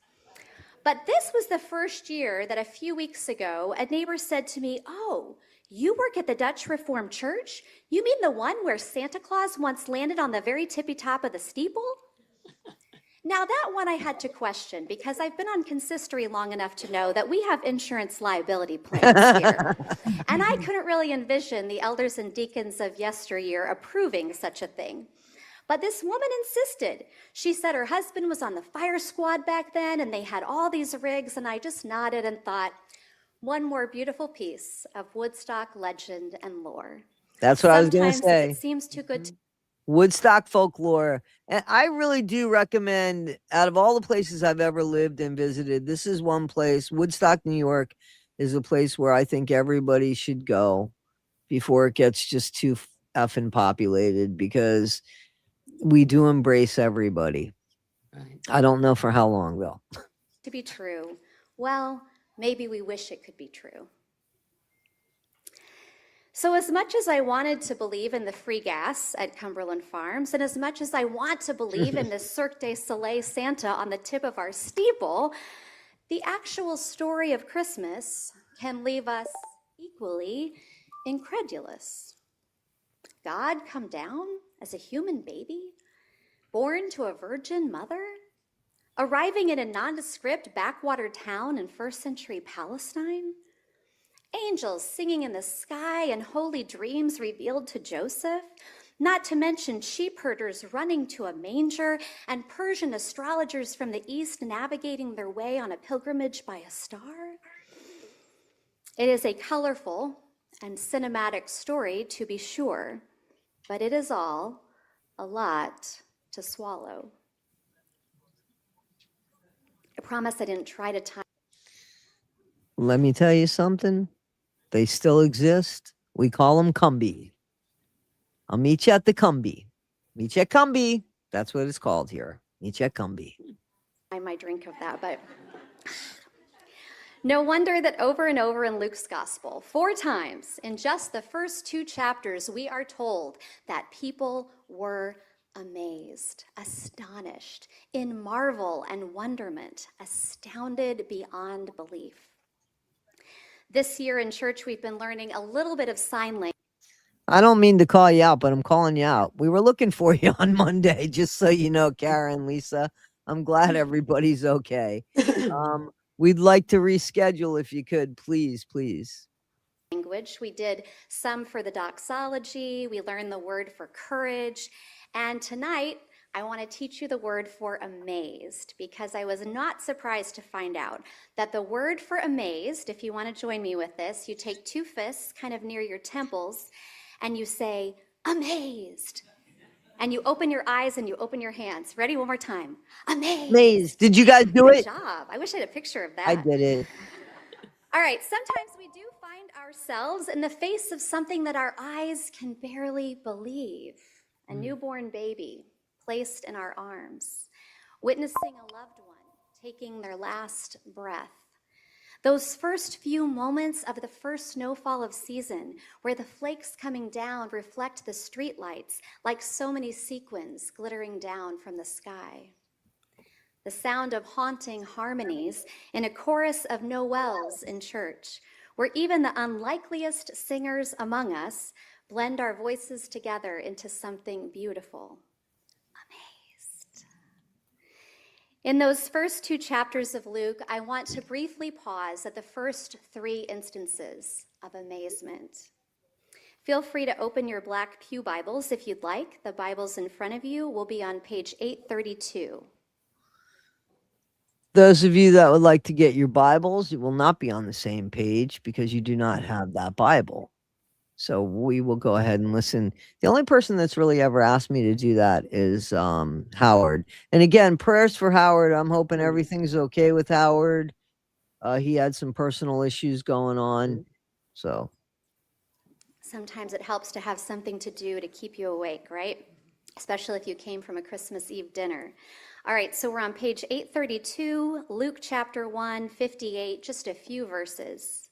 But this was the first year that a few weeks ago, a neighbor said to me, "Oh, you work at the Dutch Reformed Church? You mean the one where Santa Claus once landed on the very tippy top of the steeple?" Now that one I had to question because I've been on consistory long enough to know that we have insurance liability plans here. And I couldn't really envision the elders and deacons of yesteryear approving such a thing. But this woman insisted. She said her husband was on the fire squad back then and they had all these rigs, and I just nodded and thought, one more beautiful piece of Woodstock legend and lore. That's what I was going to Sometimes say. it seems too good to Woodstock folklore. And I really do recommend, out of all the places I've ever lived and visited, this is one place. Woodstock, New York is a place where I think everybody should go before it gets just too effing populated, because we do embrace everybody. Right. I don't know for how long, though. be true. Well, maybe we wish it could be true. So as much as I wanted to believe in the free gas at Cumberland Farms, and as much as I want to believe in the Cirque du Soleil Santa on the tip of our steeple, the actual story of Christmas can leave us equally incredulous. God come down as a human baby, born to a virgin mother, arriving in a nondescript backwater town in first century Palestine, angels singing in the sky and holy dreams revealed to Joseph, not to mention sheep herders running to a manger and Persian astrologers from the east navigating their way on a pilgrimage by a star. It is a colorful and cinematic story, to be sure, but it is all a lot to swallow. I promise I didn't try to time. Let me tell you something. They still exist. We call them Cumby. I'll meet you at the Cumby. Meet you at Cumby. That's what it's called here. Meet you at Cumby. I might drink of that, but no wonder that over and over in Luke's gospel, 4 times in just the first 2 chapters, we are told that people were amazed, astonished, in marvel and wonderment, astounded beyond belief. This year in church, we've been learning a little bit of sign language. I don't mean to call you out, but I'm calling you out. We were looking for you on Monday, just so you know, Karen, Lisa. I'm glad everybody's okay. We'd like to reschedule if you could, please, please. Language. We did some for the doxology. We learned the word for courage. And tonight, I want to teach you the word for amazed, because I was not surprised to find out that the word for amazed, if you want to join me with this, you take two fists kind of near your temples and you say, amazed. And you open your eyes and you open your hands. Ready? One more time. Amazed. Amazed. Did you guys do Good it? job. I wish I had a picture of that. I did it. All right, sometimes we do find ourselves in the face of something that our eyes can barely believe. A newborn baby placed in our arms, witnessing a loved one taking their last breath. Those first few moments of the first snowfall of season, where the flakes coming down reflect the streetlights like so many sequins glittering down from the sky. The sound of haunting harmonies in a chorus of Noels in church, where even the unlikeliest singers among us blend our voices together into something beautiful. Amazed. In those first two chapters of Luke, I want to briefly pause at the first three instances of amazement. Feel free to open your Black Pew Bibles if you'd like. The Bibles in front of you will be on page 832. Those of you that would like to get your Bibles, it will not be on the same page because you do not have that Bible. So we will go ahead and listen. The only person that's really ever asked me to do that is Howard. And again, prayers for Howard. I'm hoping everything's okay with Howard. He had some personal issues going on. So Sometimes it helps to have something to do to keep you awake, right? Especially if you came from a Christmas Eve dinner. All right, so we're on page 832, Luke chapter 1, 58, just a few verses.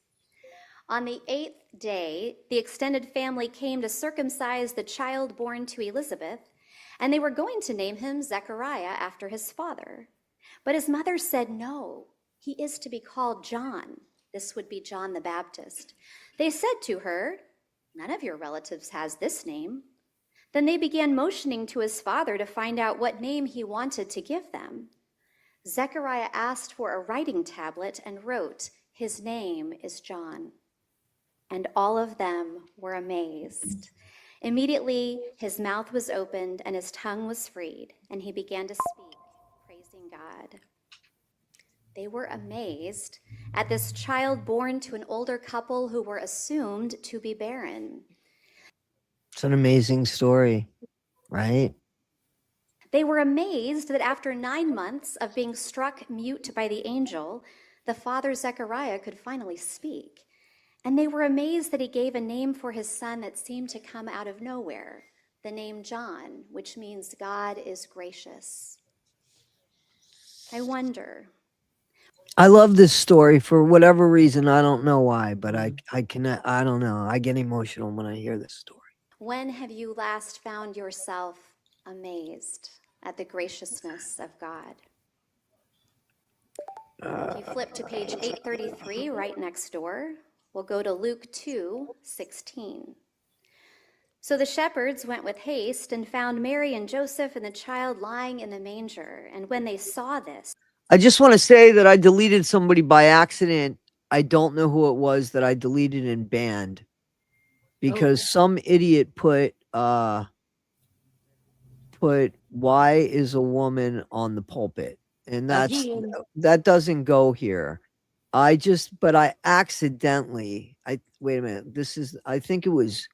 On the 8th day, the extended family came to circumcise the child born to Elizabeth, and they were going to name him Zechariah after his father. But his mother said, no, he is to be called John. This would be John the Baptist. They said to her, none of your relatives has this name. Then they began motioning to his father to find out what name he wanted to give them. Zechariah asked for a writing tablet and wrote, his name is John. And all of them were amazed. Immediately his mouth was opened and his tongue was freed, and he began to speak, praising God. They were amazed at this child born to an older couple who were assumed to be barren. it's an amazing story, right? They were amazed that after 9 months of being struck mute by the angel, the father Zechariah could finally speak. And they were amazed that he gave a name for his son that seemed to come out of nowhere, the name John, which means God is gracious. I wonder. I love this story for whatever reason. I don't know why, but I cannot. I don't know. I get emotional when I hear this story. When have you last found yourself amazed at the graciousness of God? If you flip to page 833, right next door, we'll go to Luke 2:16. So the shepherds went with haste and found Mary and Joseph and the child lying in the manger. And when they saw this, I just want to say that I deleted somebody by accident. I don't know who it was that I deleted and banned because some idiot put why is a woman on the pulpit, and that doesn't go here. But I accidentally, wait a minute. I think it was,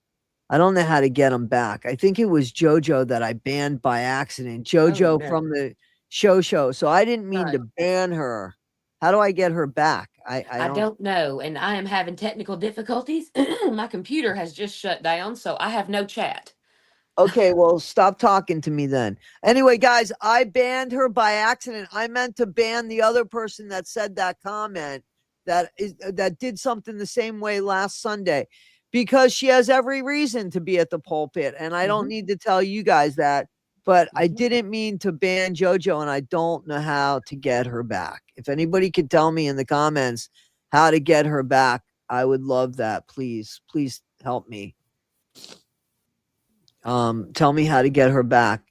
I don't know how to get them back. I think it was JoJo that I banned by accident. JoJo from the show. So I didn't mean to ban her. How do I get her back? I don't know. And I am having technical difficulties. My computer has just shut down, so I have no chat. Okay, well, stop talking to me then. Anyway, guys, I banned her by accident. I meant to ban the other person that said that comment that did something the same way last Sunday, because she has every reason to be at the pulpit. And I don't need to tell you guys that, but I didn't mean to ban JoJo, and I don't know how to get her back. If anybody could tell me in the comments how to get her back, I would love that. Please help me. Tell me how to get her back.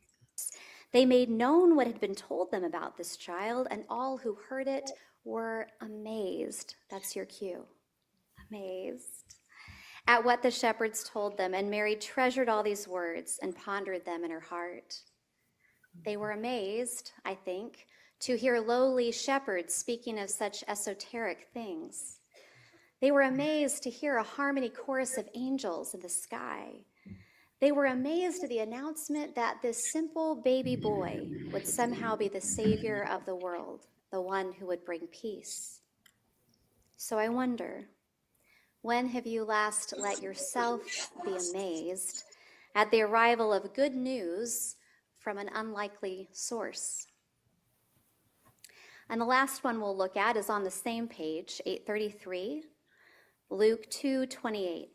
They made known what had been told them about this child, and all who heard it were amazed. That's your cue. Amazed at what the shepherds told them, and Mary treasured all these words and pondered them in her heart. They were amazed, I think, to hear lowly shepherds speaking of such esoteric things. They were amazed to hear a harmony chorus of angels in the sky. They were amazed at the announcement that this simple baby boy would somehow be the savior of the world, the one who would bring peace. So I wonder, when have you last let yourself be amazed at the arrival of good news from an unlikely source? And the last one we'll look at is on the same page, 833, Luke 2:28.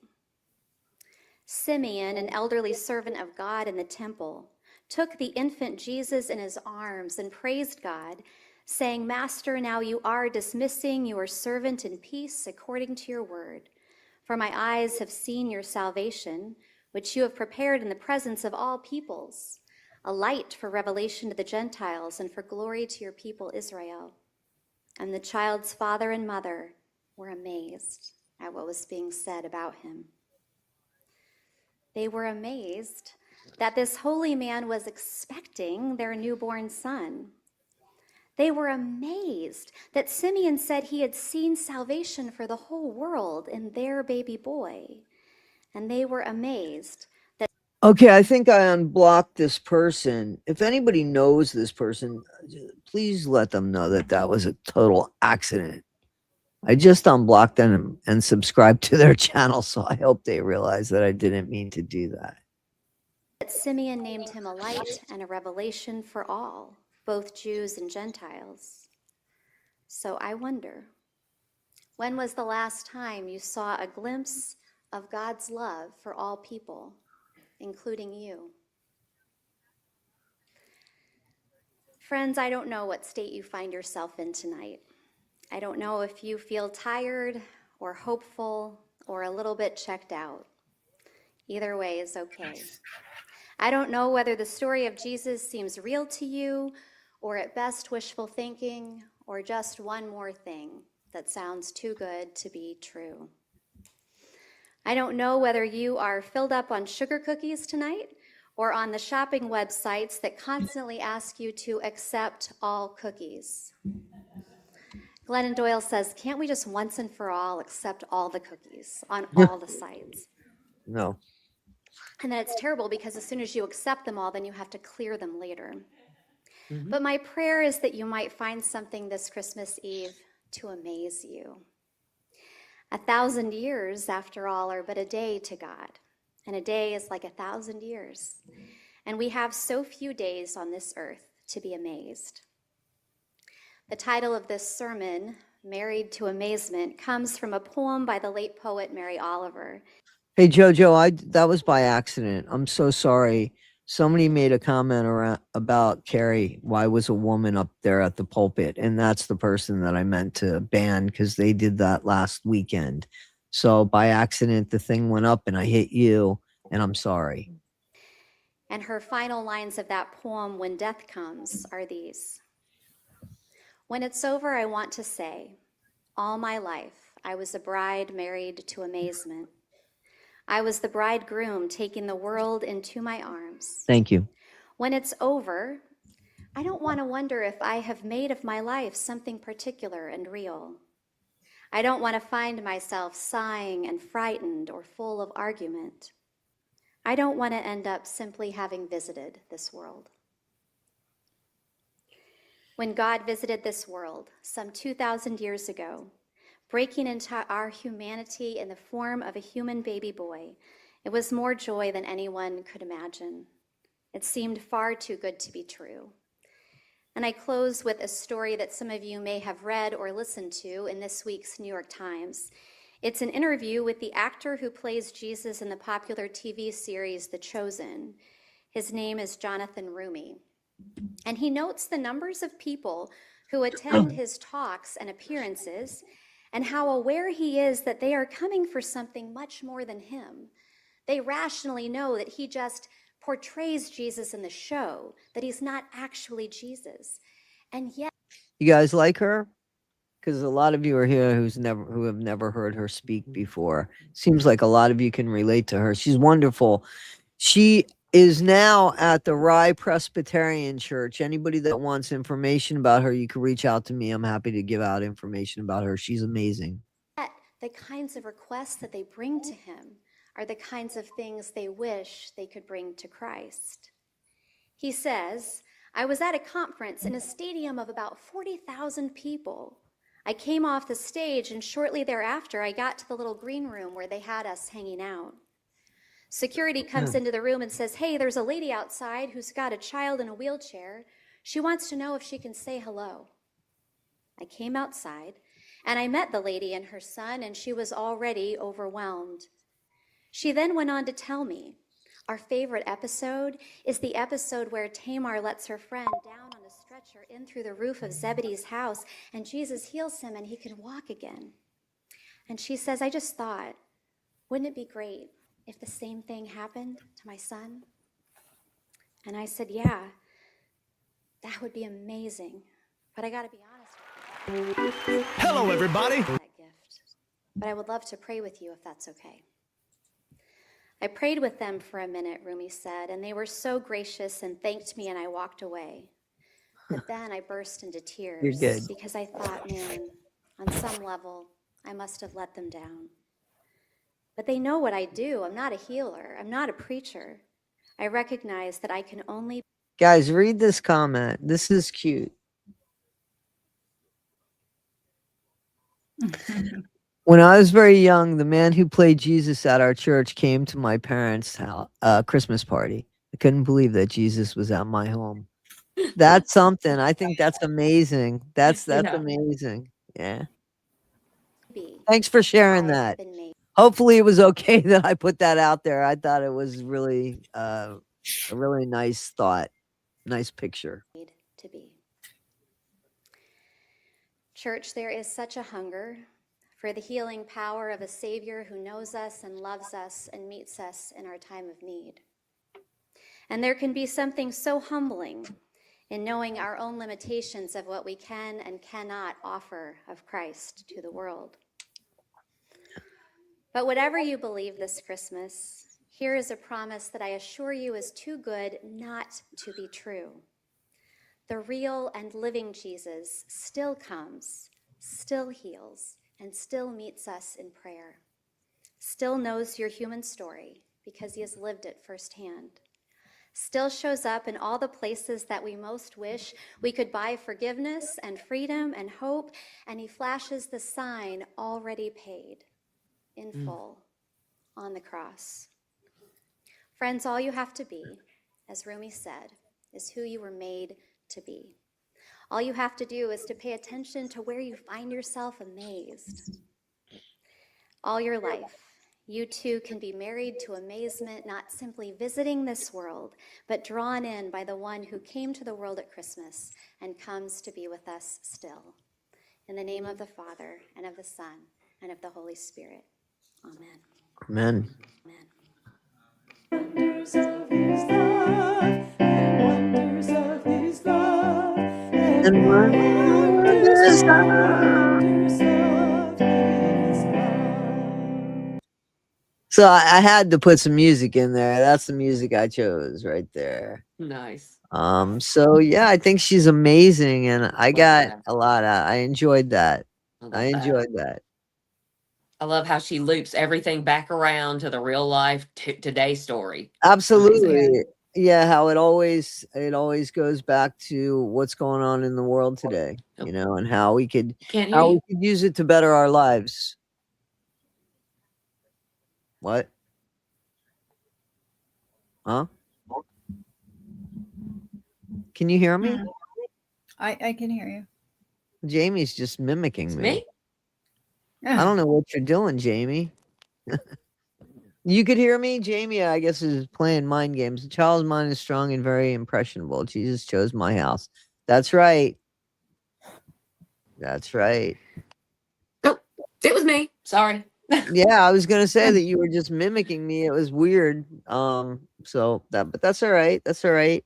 Simeon, an elderly servant of God in the temple, took the infant Jesus in his arms and praised God, saying, Master, now you are dismissing your servant in peace according to your word. For my eyes have seen your salvation, which you have prepared in the presence of all peoples, a light for revelation to the Gentiles and for glory to your people Israel. And the child's father and mother were amazed at what was being said about him. They were amazed that this holy man was expecting their newborn son. They were amazed that Simeon said he had seen salvation for the whole world in their baby boy. And they were amazed that. Okay, I think I unblocked this person. If anybody knows this person, please let them know that that was a total accident. I just unblocked them and subscribed to their channel, so I hope they realize that I didn't mean to do that. Simeon named him a light and a revelation for all, both Jews and Gentiles. So I wonder, when was the last time you saw a glimpse of God's love for all people, including you? Friends, I don't know what state you find yourself in tonight. I don't know if you feel tired or hopeful or a little bit checked out. Either way is okay. I don't know whether the story of Jesus seems real to you or at best wishful thinking or just one more thing that sounds too good to be true. I don't know whether you are filled up on sugar cookies tonight or on the shopping websites that constantly ask you to accept all cookies. Glennon Doyle says, can't we just once and for all accept all the cookies on all the sites? No. And then it's terrible because as soon as you accept them all, then you have to clear them later. Mm-hmm. But my prayer is that you might find something this Christmas Eve to amaze you. 1,000 years, after all, are but a day to God, and a day is like 1,000 years. And we have so few days on this earth to be amazed. The title of this sermon, Married to Amazement, comes from a poem by the late poet Mary Oliver. Hey Jojo, that was by accident. I'm so sorry. Somebody made a comment about Carrie. Why was a woman up there at the pulpit? And that's the person that I meant to ban because they did that last weekend. So by accident, the thing went up and I hit you, and I'm sorry. And her final lines of that poem, When Death Comes, are these. When it's over, I want to say, all my life, I was a bride married to amazement. I was the bridegroom taking the world into my arms. Thank you. When it's over, I don't want to wonder if I have made of my life something particular and real. I don't want to find myself sighing and frightened or full of argument. I don't want to end up simply having visited this world. When God visited this world some 2,000 years ago, breaking into our humanity in the form of a human baby boy, it was more joy than anyone could imagine. It seemed far too good to be true. And I close with a story that some of you may have read or listened to in this week's New York Times. It's an interview with the actor who plays Jesus in the popular TV series The Chosen. His name is Jonathan Rumi. And he notes the numbers of people who attend his talks and appearances and how aware he is that they are coming for something much more than him. They rationally know that he just portrays Jesus in the show, that he's not actually Jesus. And yet, You guys like her? Because a lot of you are here who have never heard her speak before. Seems like a lot of you can relate to her. She's wonderful. She is now at the Rye Presbyterian Church. Anybody that wants information about her, you can reach out to me. I'm happy to give out information about her. She's amazing. the kinds of requests that they bring to him are the kinds of things they wish they could bring to Christ. He says, I was at a conference in a stadium of about 40,000 people. I came off the stage, and shortly thereafter, I got to the little green room where they had us hanging out. Security comes into the room and says, hey, there's a lady outside who's got a child in a wheelchair. She wants to know if she can say hello. I came outside, and I met the lady and her son, and she was already overwhelmed. She then went on to tell me, our favorite episode is the episode where Tamar lets her friend down on a stretcher in through the roof of Zebedee's house, and Jesus heals him and he can walk again. And she says, I just thought, wouldn't it be great if the same thing happened to my son? And I said, yeah, that would be amazing. But I got to be honest with you. Hello, everybody. That gift. But I would love to pray with you if that's okay. I prayed with them for a minute, Rumi said, and they were so gracious and thanked me, and I walked away. But then I burst into tears. You're good. Because I thought, man, on some level, I must have let them down. But they know what I do. I'm not a healer. I'm not a preacher. I recognize that I can only... Guys, read this comment. This is cute. When I was very young, the man who played Jesus at our church came to my parents' house, Christmas party. I couldn't believe that Jesus was at my home. That's something. I think that's amazing. That's Yeah. amazing. Yeah. be. Thanks for sharing I've that. been made Hopefully it was okay that I put that out there. I thought it was really a really nice thought. Nice picture. to be. Church, there is such a hunger for the healing power of a Savior who knows us and loves us and meets us in our time of need. And there can be something so humbling in knowing our own limitations of what we can and cannot offer of Christ to the world. But whatever you believe this Christmas, here is a promise that I assure you is too good not to be true. The real and living Jesus still comes, still heals, and still meets us in prayer. Still knows your human story because he has lived it firsthand. Still shows up in all the places that we most wish we could buy forgiveness and freedom and hope, and he flashes the sign already paid in full on the cross. Friends, all you have to be, as Rumi said, is who you were made to be. All you have to do is to pay attention to where you find yourself amazed. All your life, you too can be married to amazement, not simply visiting this world, but drawn in by the one who came to the world at Christmas and comes to be with us still. In the name of the Father, and of the Son, and of the Holy Spirit. Amen. Amen. Amen. Wonders of his love, wonders of his love, and wonders of his love. So I had to put some music in there. That's the music I chose right there. Nice. So yeah, I think she's amazing, and I Love got that. a lot of. I enjoyed that. love I that. enjoyed that. I love how she loops everything back around to the real life today story. Absolutely. Yeah, how it always goes back to what's going on in the world today, you know, and how we could Can't hear you. use it to better our lives. What? Huh? Can you hear me? I can hear you. Jamie's just mimicking It's me. me. I don't know what you're doing, Jamie. You could hear me? Jamie, I guess, is playing mind games. The child's mind is strong and very impressionable. Jesus chose my house. That's right. That's right. Oh, it was me. Sorry. Yeah, I was gonna say that you were just mimicking me. It was weird. So but that's all right. That's all right.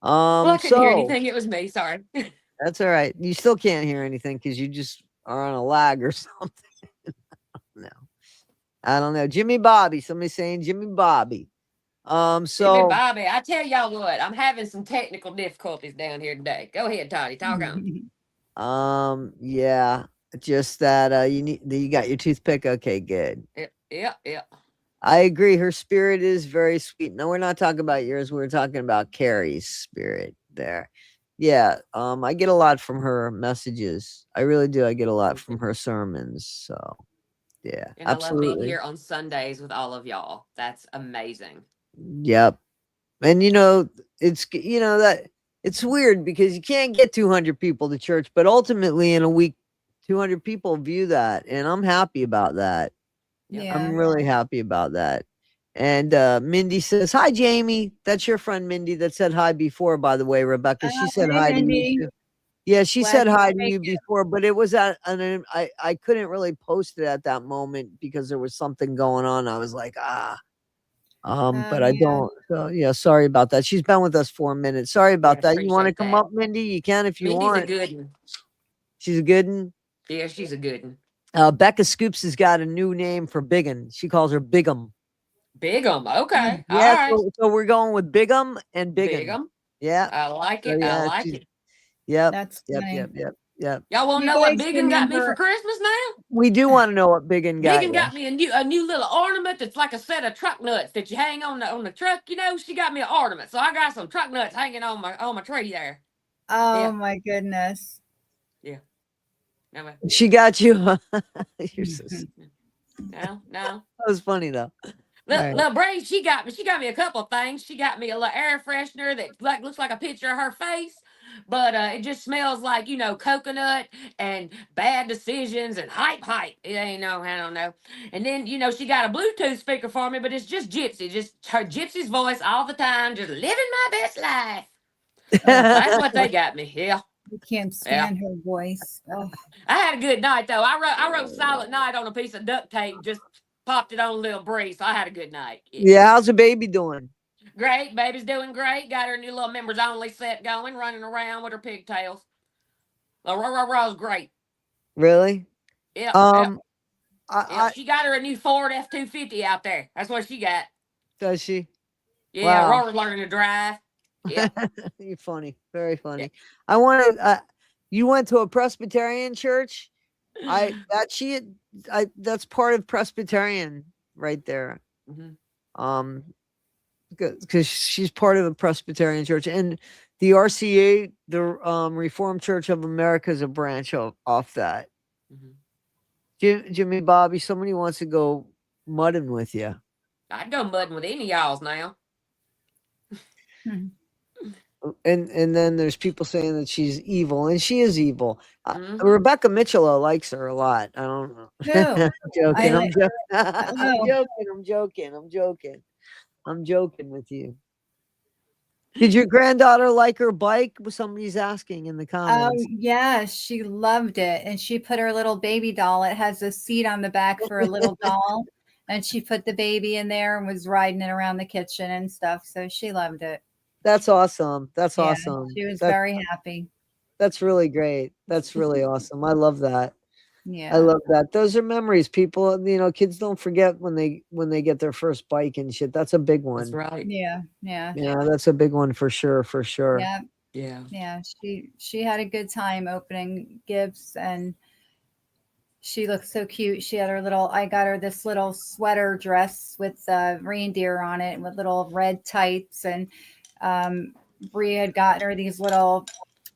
Well, I couldn't hear So anything. It was me. Sorry. that's all right. You still can't hear anything because you just are on a lag or something. No, I don't know. Jimmy Bobby. Somebody's saying Jimmy Bobby. Jimmy So Bobby, I tell y'all what, I'm having some technical difficulties down here today. Go ahead, Toddy. Talk on. yeah, just that you got your toothpick. Okay, good. Yep. I agree. Her spirit is very sweet. No, we're not talking about yours. We're talking about Carrie's spirit there. Yeah. I get a lot from her messages. I really do. I get a lot from her sermons. So yeah, And I love being absolutely. here on Sundays with all of y'all. That's amazing. Yep. And it's that it's weird because you can't get 200 people to church, but ultimately in a week 200 people view that, and I'm happy about that. I'm Yeah. really happy about that. And Mindy says, "Hi, Jamie." That's your friend Mindy that said hi before, by the way, Rebecca. She said Hey, hi to you Mindy. too. Yeah, she Glad said you hi could to make you it. before, but it was I couldn't really post it at that moment because there was something going on. I was like, but I Yeah. don't. So yeah, sorry about that. She's been with us for a minute. Sorry Yeah, about that. You want to appreciate come that. up, Mindy? You can if you Mindy's a want. good one. She's a good one. Yeah, she's a good one. Becca Scoops has got a new name for Biggin. She calls her Bigum. Big'em. Okay. All Yeah, right. so we're going with Bigum and Biggin. Big'em. Yeah. I like So it. I yeah, like it. yep, That's yep, funny. yep, yep, yep. Y'all want to You know what guys Biggin got me for remember? Christmas now? We do want to know what Biggin got Biggin you. got me a new little ornament that's like a set of truck nuts that you hang on the truck. She got me an ornament, so I got some truck nuts hanging on my tree there. Oh Yeah, my goodness. yeah. No, She got you. You're so no. that was funny though. All right. Little Bree, she got me a couple of things. She got me a little air freshener that looks like a picture of her face, but it just smells like coconut and bad decisions and hype. It ain't no, I don't know. And then she got a Bluetooth speaker for me, but it's just Gypsy, just her Gypsy's voice all the time, just living my best life. Oh, So that's what they got me. Yeah, I can't yeah. stand her voice. Oh, I had a good night though. I wrote Silent Night on a piece of duct tape, just popped it on Little Bree, so I had a good night. Yeah. Yeah, how's the baby doing? Great. Baby's doing great. Got her new little members only set going, running around with her pigtails. Raw's great. Really? Yep, yep, Um, yep. I She got her a new Ford F-250 out there. That's what she got. does she? Yeah, Wow. Rora's learning to drive. Yep. You're funny. Very Yeah. funny. I want to. You went to a Presbyterian church. That's part of Presbyterian right there. Mhm. Um, because she's part of a Presbyterian church, and the RCA, the Reformed Church of America, is a branch off that. Mhm. Jimmy Bobby, somebody wants to go mudding with you. I'd go mudding with any of y'all's now. hmm. And then there's people saying that she's evil, and she is evil. Mhm. Rebecca Mitchell likes her a lot. I don't know. Who? I'm joking. I like. I'm Oh, joking. I'm joking. I'm joking. I'm joking with you. Did your granddaughter like her bike? Somebody's asking in the comments. yeah, she loved it, and she put her little baby doll. It has a seat on the back for a little doll, and she put the baby in there and was riding it around the kitchen and stuff. So she loved it. That's awesome. That's Yeah, awesome. she was very happy. That's really great. That's really awesome. I love that. I Yeah, love that. Those are memories. People, kids don't forget when they get their first bike and shit. That's a big That's one. right. yeah, yeah, Yeah, that's a big one for sure, for sure. yeah, Yeah. yeah. She had a good time opening gifts, and she looked so cute. She had her little. I got her this little sweater dress with reindeer on it, with little red tights, and Brie had gotten her these little.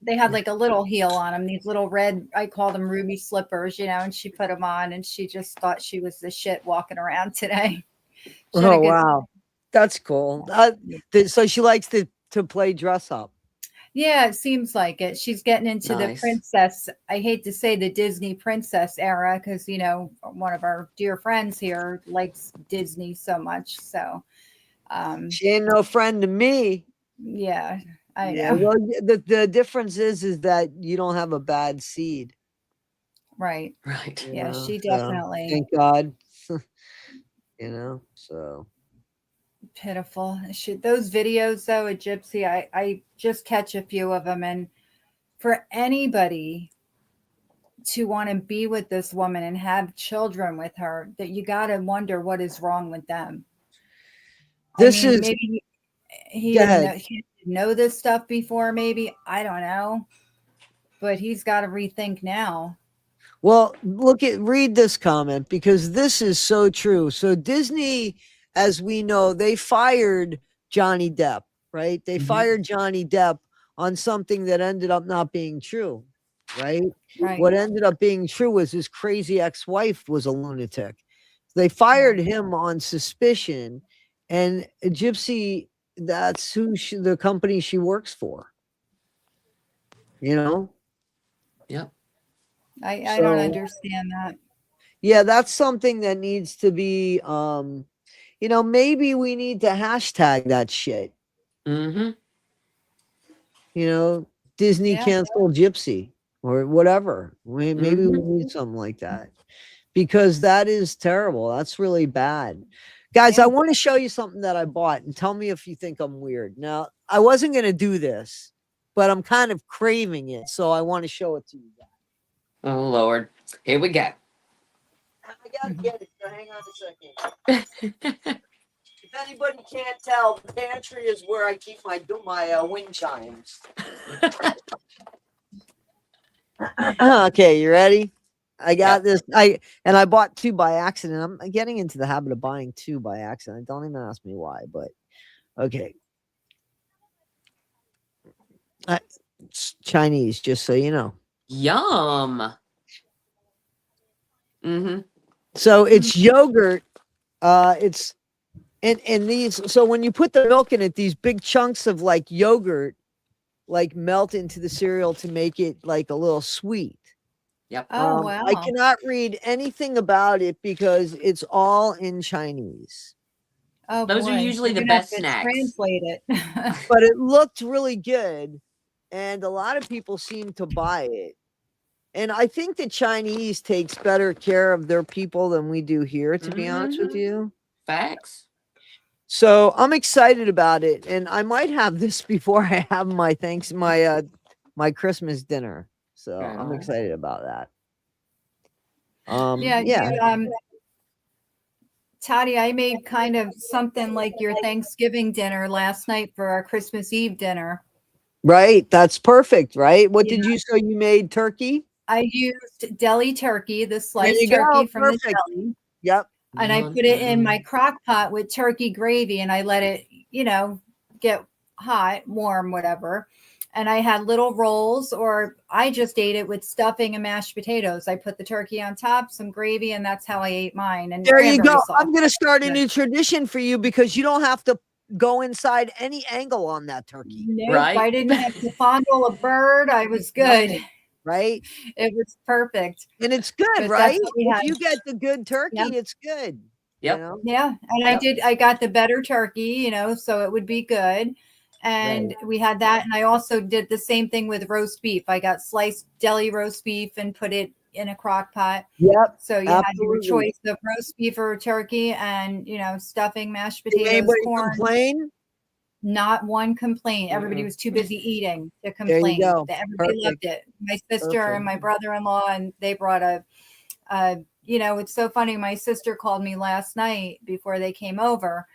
They had like a little heel on them. These little red. I call them ruby slippers, and she put them on, and she just thought she was the shit walking around today. She had a Oh good. wow, that's cool. So she likes to play dress up. Yeah, it seems like it. She's getting into the Nice. princess. I hate to say the Disney princess era because, one of our dear friends here likes Disney so much. So, She ain't no friend to me. yeah, I Yeah, know. well, the difference is that you don't have a bad seed. Right. Right. Yeah, she So definitely. thank God. So Pitiful. Those videos though at Gypsy, I just catch a few of them, and for anybody to want to be with this woman and have children with her, that you got to wonder what is wrong with them. This is maybe he go didn't ahead. know, this stuff before, maybe, I don't know, but he's got to rethink now. Well, read this comment because this is so true. So Disney, as we know, they fired Johnny Depp, right? They fired Johnny Depp on something that ended up not being true, right? Right. What ended up being true was his crazy ex-wife was a lunatic. They fired him on suspicion, and Gypsy, that's who the company she works for. You know? Yep. I don't understand that. Yeah, that's something that needs to be maybe we need to hashtag that shit. Mm-hmm. Disney Yeah. canceled Gypsy or whatever. Maybe we need something like that because that is terrible. That's really bad. Guys, I Yeah. want to show you something that I bought and tell me if you think I'm weird. Now, I wasn't going to do this, but I'm kind of craving it, so I want to show it to you guys. Oh Lord, here we go. I gotta get it, so hang on a second. If anybody can't tell, the pantry is where I keep my wind chimes. Okay, you ready? I got this. I bought two by accident. I'm getting into the habit of buying two by accident. Don't even ask me why, but okay. It's Chinese, just so you know. Yum. Mm-hmm. So it's yogurt. It's and these. So when you put the milk in it, these big chunks of like yogurt like melt into the cereal to make it like a little sweet. Yep. Oh, wow. I cannot read anything about it because it's all in Chinese. Oh, Those are boy. usually You're the gonna have best to snacks. translate it. But it looked really good, and a lot of people seem to buy it. And I think the Chinese takes better care of their people than we do here, to be honest with Mhm. you. Facts. So I'm excited about it, and I might have this before I have my Christmas dinner. So I'm Oh. excited about that. Yeah, Yeah. Toddy, I made kind of something like your Thanksgiving dinner last night for our Christmas Eve dinner. Right. That's perfect, right? What Yeah. did you say you made turkey? I used deli turkey, the There sliced you go. turkey from the Perfect. deli, Yep. and I put it in my crock pot with turkey gravy, and I let it, get hot, warm, whatever. And I had little rolls, or I just ate it with stuffing and mashed potatoes. I put the turkey on top, some gravy, and that's how I ate mine. And There you cranberry go. sauce. I'm going to start a Yeah. new tradition for you because you don't have to go inside any angle on that turkey, Nope, Right? I didn't have to fondle a bird. I was good. right? It was perfect. And it's good, But right? that's what we If had. you get the good turkey, Yep. it's good. Yep. You know? Yeah, and Yep. I got the better turkey, so it would be good. And we had that, and I also did the same thing with roast beef. I got sliced deli roast beef and put it in a crock pot. Yep. So you had your Absolutely. choice of roast beef or turkey, and stuffing, mashed Did potatoes, anybody corn. complain? Not one complaint. Everybody Mm-mm. was too busy eating to There you complain. go. Everybody loved it. My sister Perfect. and my brother-in-law, and they brought it's so funny. My sister called me last night before they came over,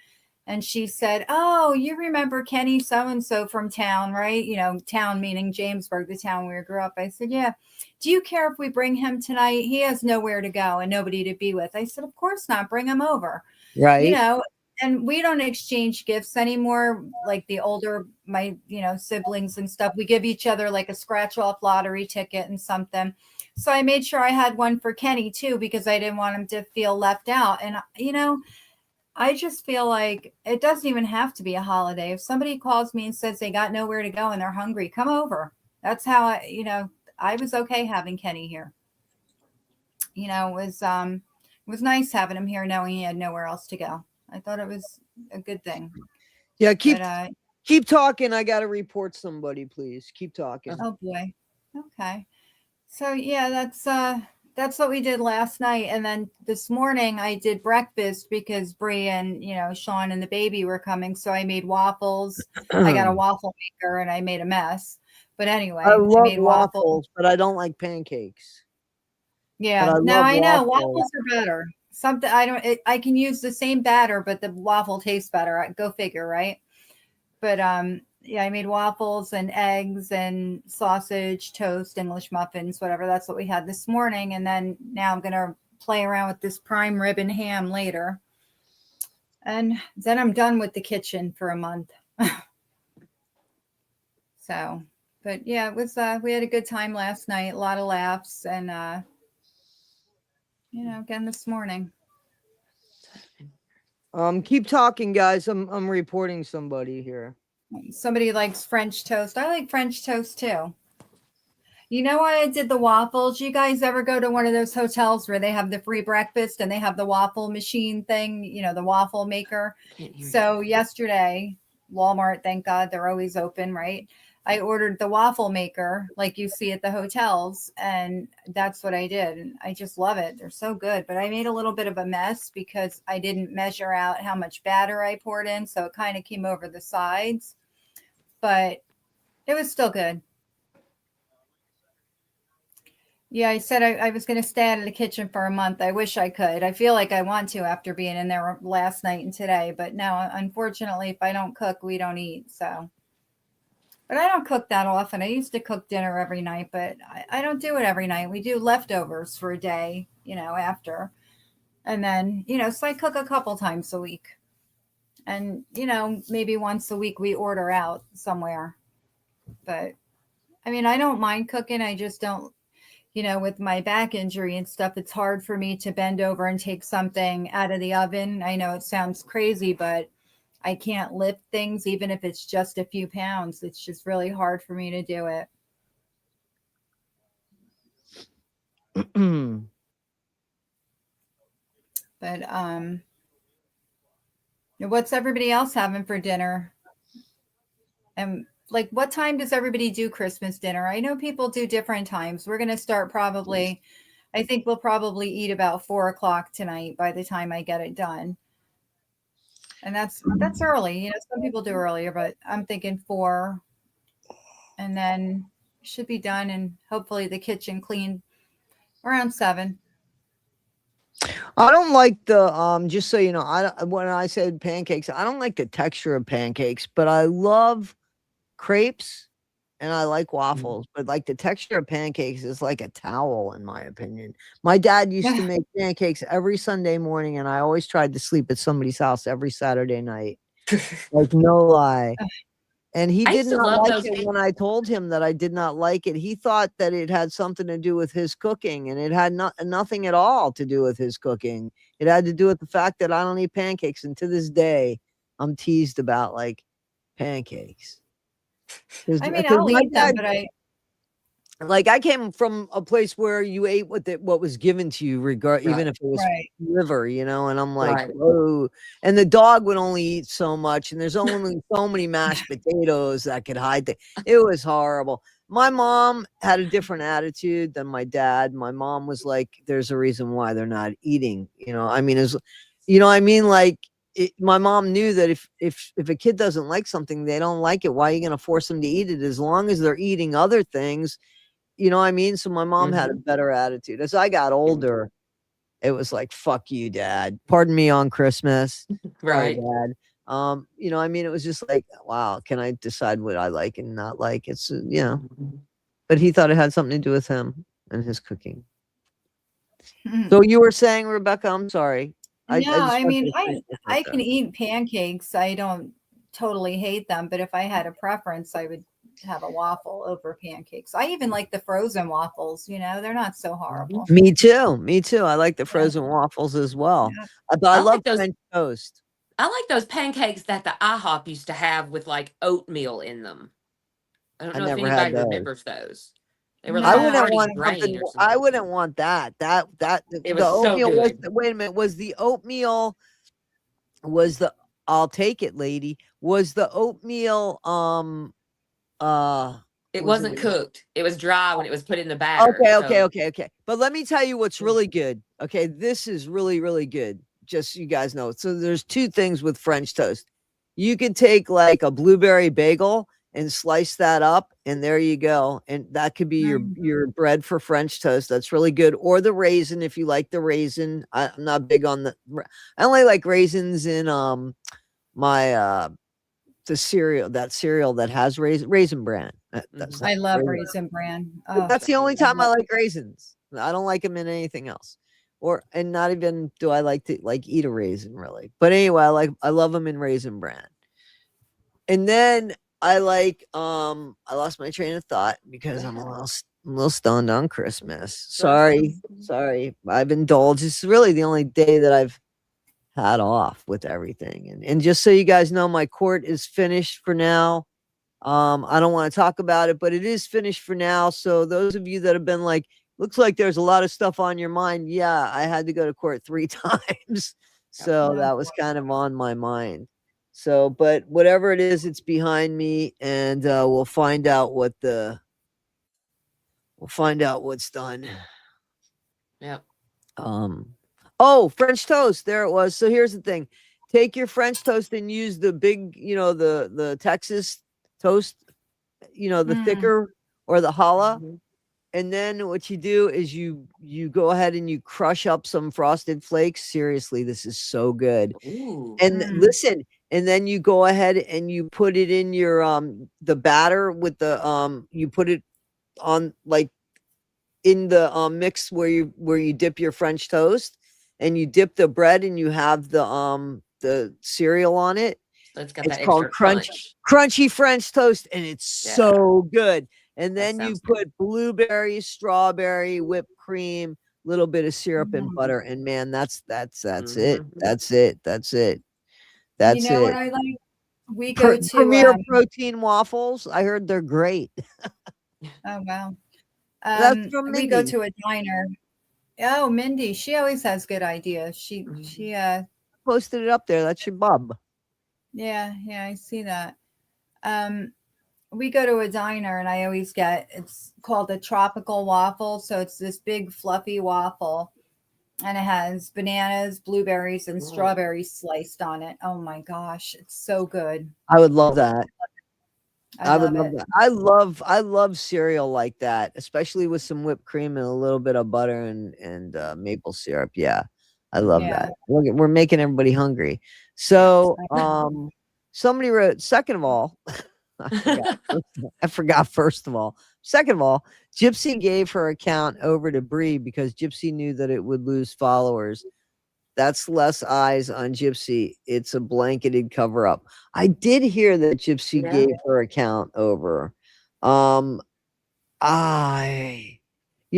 and she said, "Oh, you remember Kenny so-and-so from town, right? Town meaning Jamesburg, the town where we grew up." I said, "Yeah. Do you care if we bring him tonight? He has nowhere to go and nobody to be with." I said, "Of course not. Bring him over." Right. And we don't exchange gifts anymore. Like the older, my, siblings and stuff, we give each other like a scratch off lottery ticket and something. So I made sure I had one for Kenny too, because I didn't want him to feel left out. And, I just feel like it doesn't even have to be a holiday. If somebody calls me and says they got nowhere to go and they're hungry, come over. That's how I was okay having Kenny here. It was nice having him here knowing he had nowhere else to go. I thought it was a good thing. Yeah, keep But, talking. I got to report somebody, please. Keep talking. oh boy. Okay. So yeah, That's what we did last night. And then this morning I did breakfast because Bree and, Sean and the baby were coming. So I made waffles. I got a waffle maker and I made a mess. But anyway, I I love made waffles. waffles, but I don't like pancakes. But Yeah. I Now love I know waffles. waffles are better. Something I can use the same batter, but the waffle tastes better. Go figure, right? But yeah, I made waffles and eggs and sausage, toast, English muffins, whatever. That's what we had this morning. And then now I'm gonna play around with this prime rib and ham later. And then I'm done with the kitchen for a month. So, but yeah, it was we had a good time last night, a lot of laughs, and again this morning. Keep talking, guys. I'm reporting somebody here. Somebody likes French toast. I like French toast too. You know why I did the waffles? You guys ever go to one of those hotels where they have the free breakfast and they have the waffle machine thing, the waffle maker? So yesterday, Walmart, thank God, they're always open, right? I ordered the waffle maker like you see at the hotels, and that's what I did. And I just love it. They're so good. But I made a little bit of a mess because I didn't measure out how much batter I poured in. So it kind of came over the sides, but it was still good. Yeah, I said I was going to stay out of the kitchen for a month. I wish I could. I feel like I want to after being in there last night and today. But no, unfortunately, if I don't cook, we don't eat. So, but I don't cook that often. I used to cook dinner every night, but I don't do it every night. We do leftovers for a day, after. And then, so I cook a couple times a week. And, maybe once a week we order out somewhere. But I mean, I don't mind cooking. I just don't. With my back injury and stuff, it's hard for me to bend over and take something out of the oven. I know it sounds crazy, but I can't lift things, even if it's just a few pounds. It's just really hard for me to do it. But what's everybody else having for dinner? And like, what time does everybody do Christmas dinner? I know people do different times. We're going to start probably, I think we'll probably eat about 4:00 tonight by the time I get it done. And that's early. Some people do earlier, but I'm thinking 4, and then should be done and hopefully the kitchen clean around 7. I don't like the just so you know, when I said pancakes, I don't like the texture of pancakes, but I love crepes and I like waffles, but like the texture of pancakes is like a towel in my opinion. My dad used to make pancakes every Sunday morning and I always tried to sleep at somebody's house every Saturday night. Like no lie. And he I did used to not love like those. it when I told him that I did not like it. He thought that it had something to do with his cooking, and it had nothing at all to do with his cooking. It had to do with the fact that I don't eat pancakes, and to this day, I'm teased about like pancakes. I mean, Because I'll my eat them, dad, but like I came from a place where you ate what was given to you, even Right. if it was right. liver, and I'm like, Right. whoa. And the dog would only eat so much, and there's only so many mashed potatoes that could hide it was horrible. My mom had a different attitude than my dad. My mom was like, there's a reason why they're not eating, I mean, like my mom knew that if a kid doesn't like something, they don't like it. Why are you going to force them to eat it? As long as they're eating other things, you know what I mean? So my mom had a better attitude. As I got older, it was like, fuck you, Dad. Pardon me on Christmas. Sorry, Right. Dad. I mean, it was just like, wow, can I decide what I like and not like? It's but he thought it had something to do with him and his cooking. So you were saying, Rebecca, I'm sorry. No, I mean, I can that. eat pancakes. I don't totally hate them, but if I had a preference, I would have a waffle over pancakes. I even like the frozen waffles, they're not so horrible. Me too. Me too. I like the frozen waffles as well. Yeah. But I I love like those. French toast. I like those pancakes that the IHOP used to have with like oatmeal in them. I don't I know if never had anybody those. remembers those. They were No. like I a wouldn't hearty want grain something. or I something. wouldn't want that. It The was so oatmeal was. good. Wait a minute. Was the oatmeal? Was the? I'll take it, lady. Was the oatmeal? Uh, It Was wasn't cooked. It was dry when it was put in the batter. Okay. But let me tell you what's really good. Okay, this is really, really good. Just so you guys know. So there's two things with French toast. You could take like a blueberry bagel and slice that up, and there you go. And that could be your bread for French toast. That's really good. Or the raisin if you like the raisin. I'm not big on I only like raisins in my the cereal that has raisin bran. That's not I love raisin. Raisin Bran. But Oh, that's the only time I love- like raisins. I don't like them in anything else. And not even do I like to eat a raisin really. But anyway, I love them in Raisin Bran. And then I lost my train of thought because I'm a little stoned on Christmas. Sorry. I've indulged. It's really the only day that I've had off with everything. And just so you guys know, my court is finished for now. I don't want to talk about it, but it is finished for now. So those of you that have been like, looks like there's a lot of stuff on your mind. Yeah, I had to go to court 3 times. So Yeah. that was kind of on my mind. So, but whatever it is, it's behind me, and we'll find out what's done. Yep. Oh, French toast. There it was. So here's the thing. Take your French toast and use the big, the Texas toast, the thicker or the challah. Mhm. And then what you do is you go ahead and you crush up some Frosted Flakes. Seriously, this is so good. Ooh. And listen, and then you go ahead and you put it in your the batter with the you put it on like in the mix where you dip your French toast, and you dip the bread and you have the cereal on it. So it's got It's that called extra crunchy French toast, and it's so good. And That then you sounds good. put blueberry, strawberry, whipped cream, little bit of syrup and butter, and man, that's it. Mhm. That's it. That's it. That's you know what it. I like? We go to Premier Protein waffles. I heard they're great. oh wow. That's from We go Mindy. to a diner. Oh, Mindy, she always has good ideas. She Posted it up there. That's your bub. yeah, I see that. We go to a diner and I always it's called a tropical waffle. So it's this big fluffy waffle and it has bananas, blueberries, and strawberries sliced on it. Oh my gosh, it's so good. I would love that. I would love love it. that. I love cereal like that, especially with some whipped cream and a little bit of butter and maple syrup. Yeah, I love that. We're making everybody hungry. So, somebody wrote. Second of all, I forgot. First of all, second of all, Gypsy gave her account over to Bree because Gypsy knew that it would lose followers. That's less eyes on Gypsy. It's a blanketed cover up. I did hear that Gypsy gave her account over.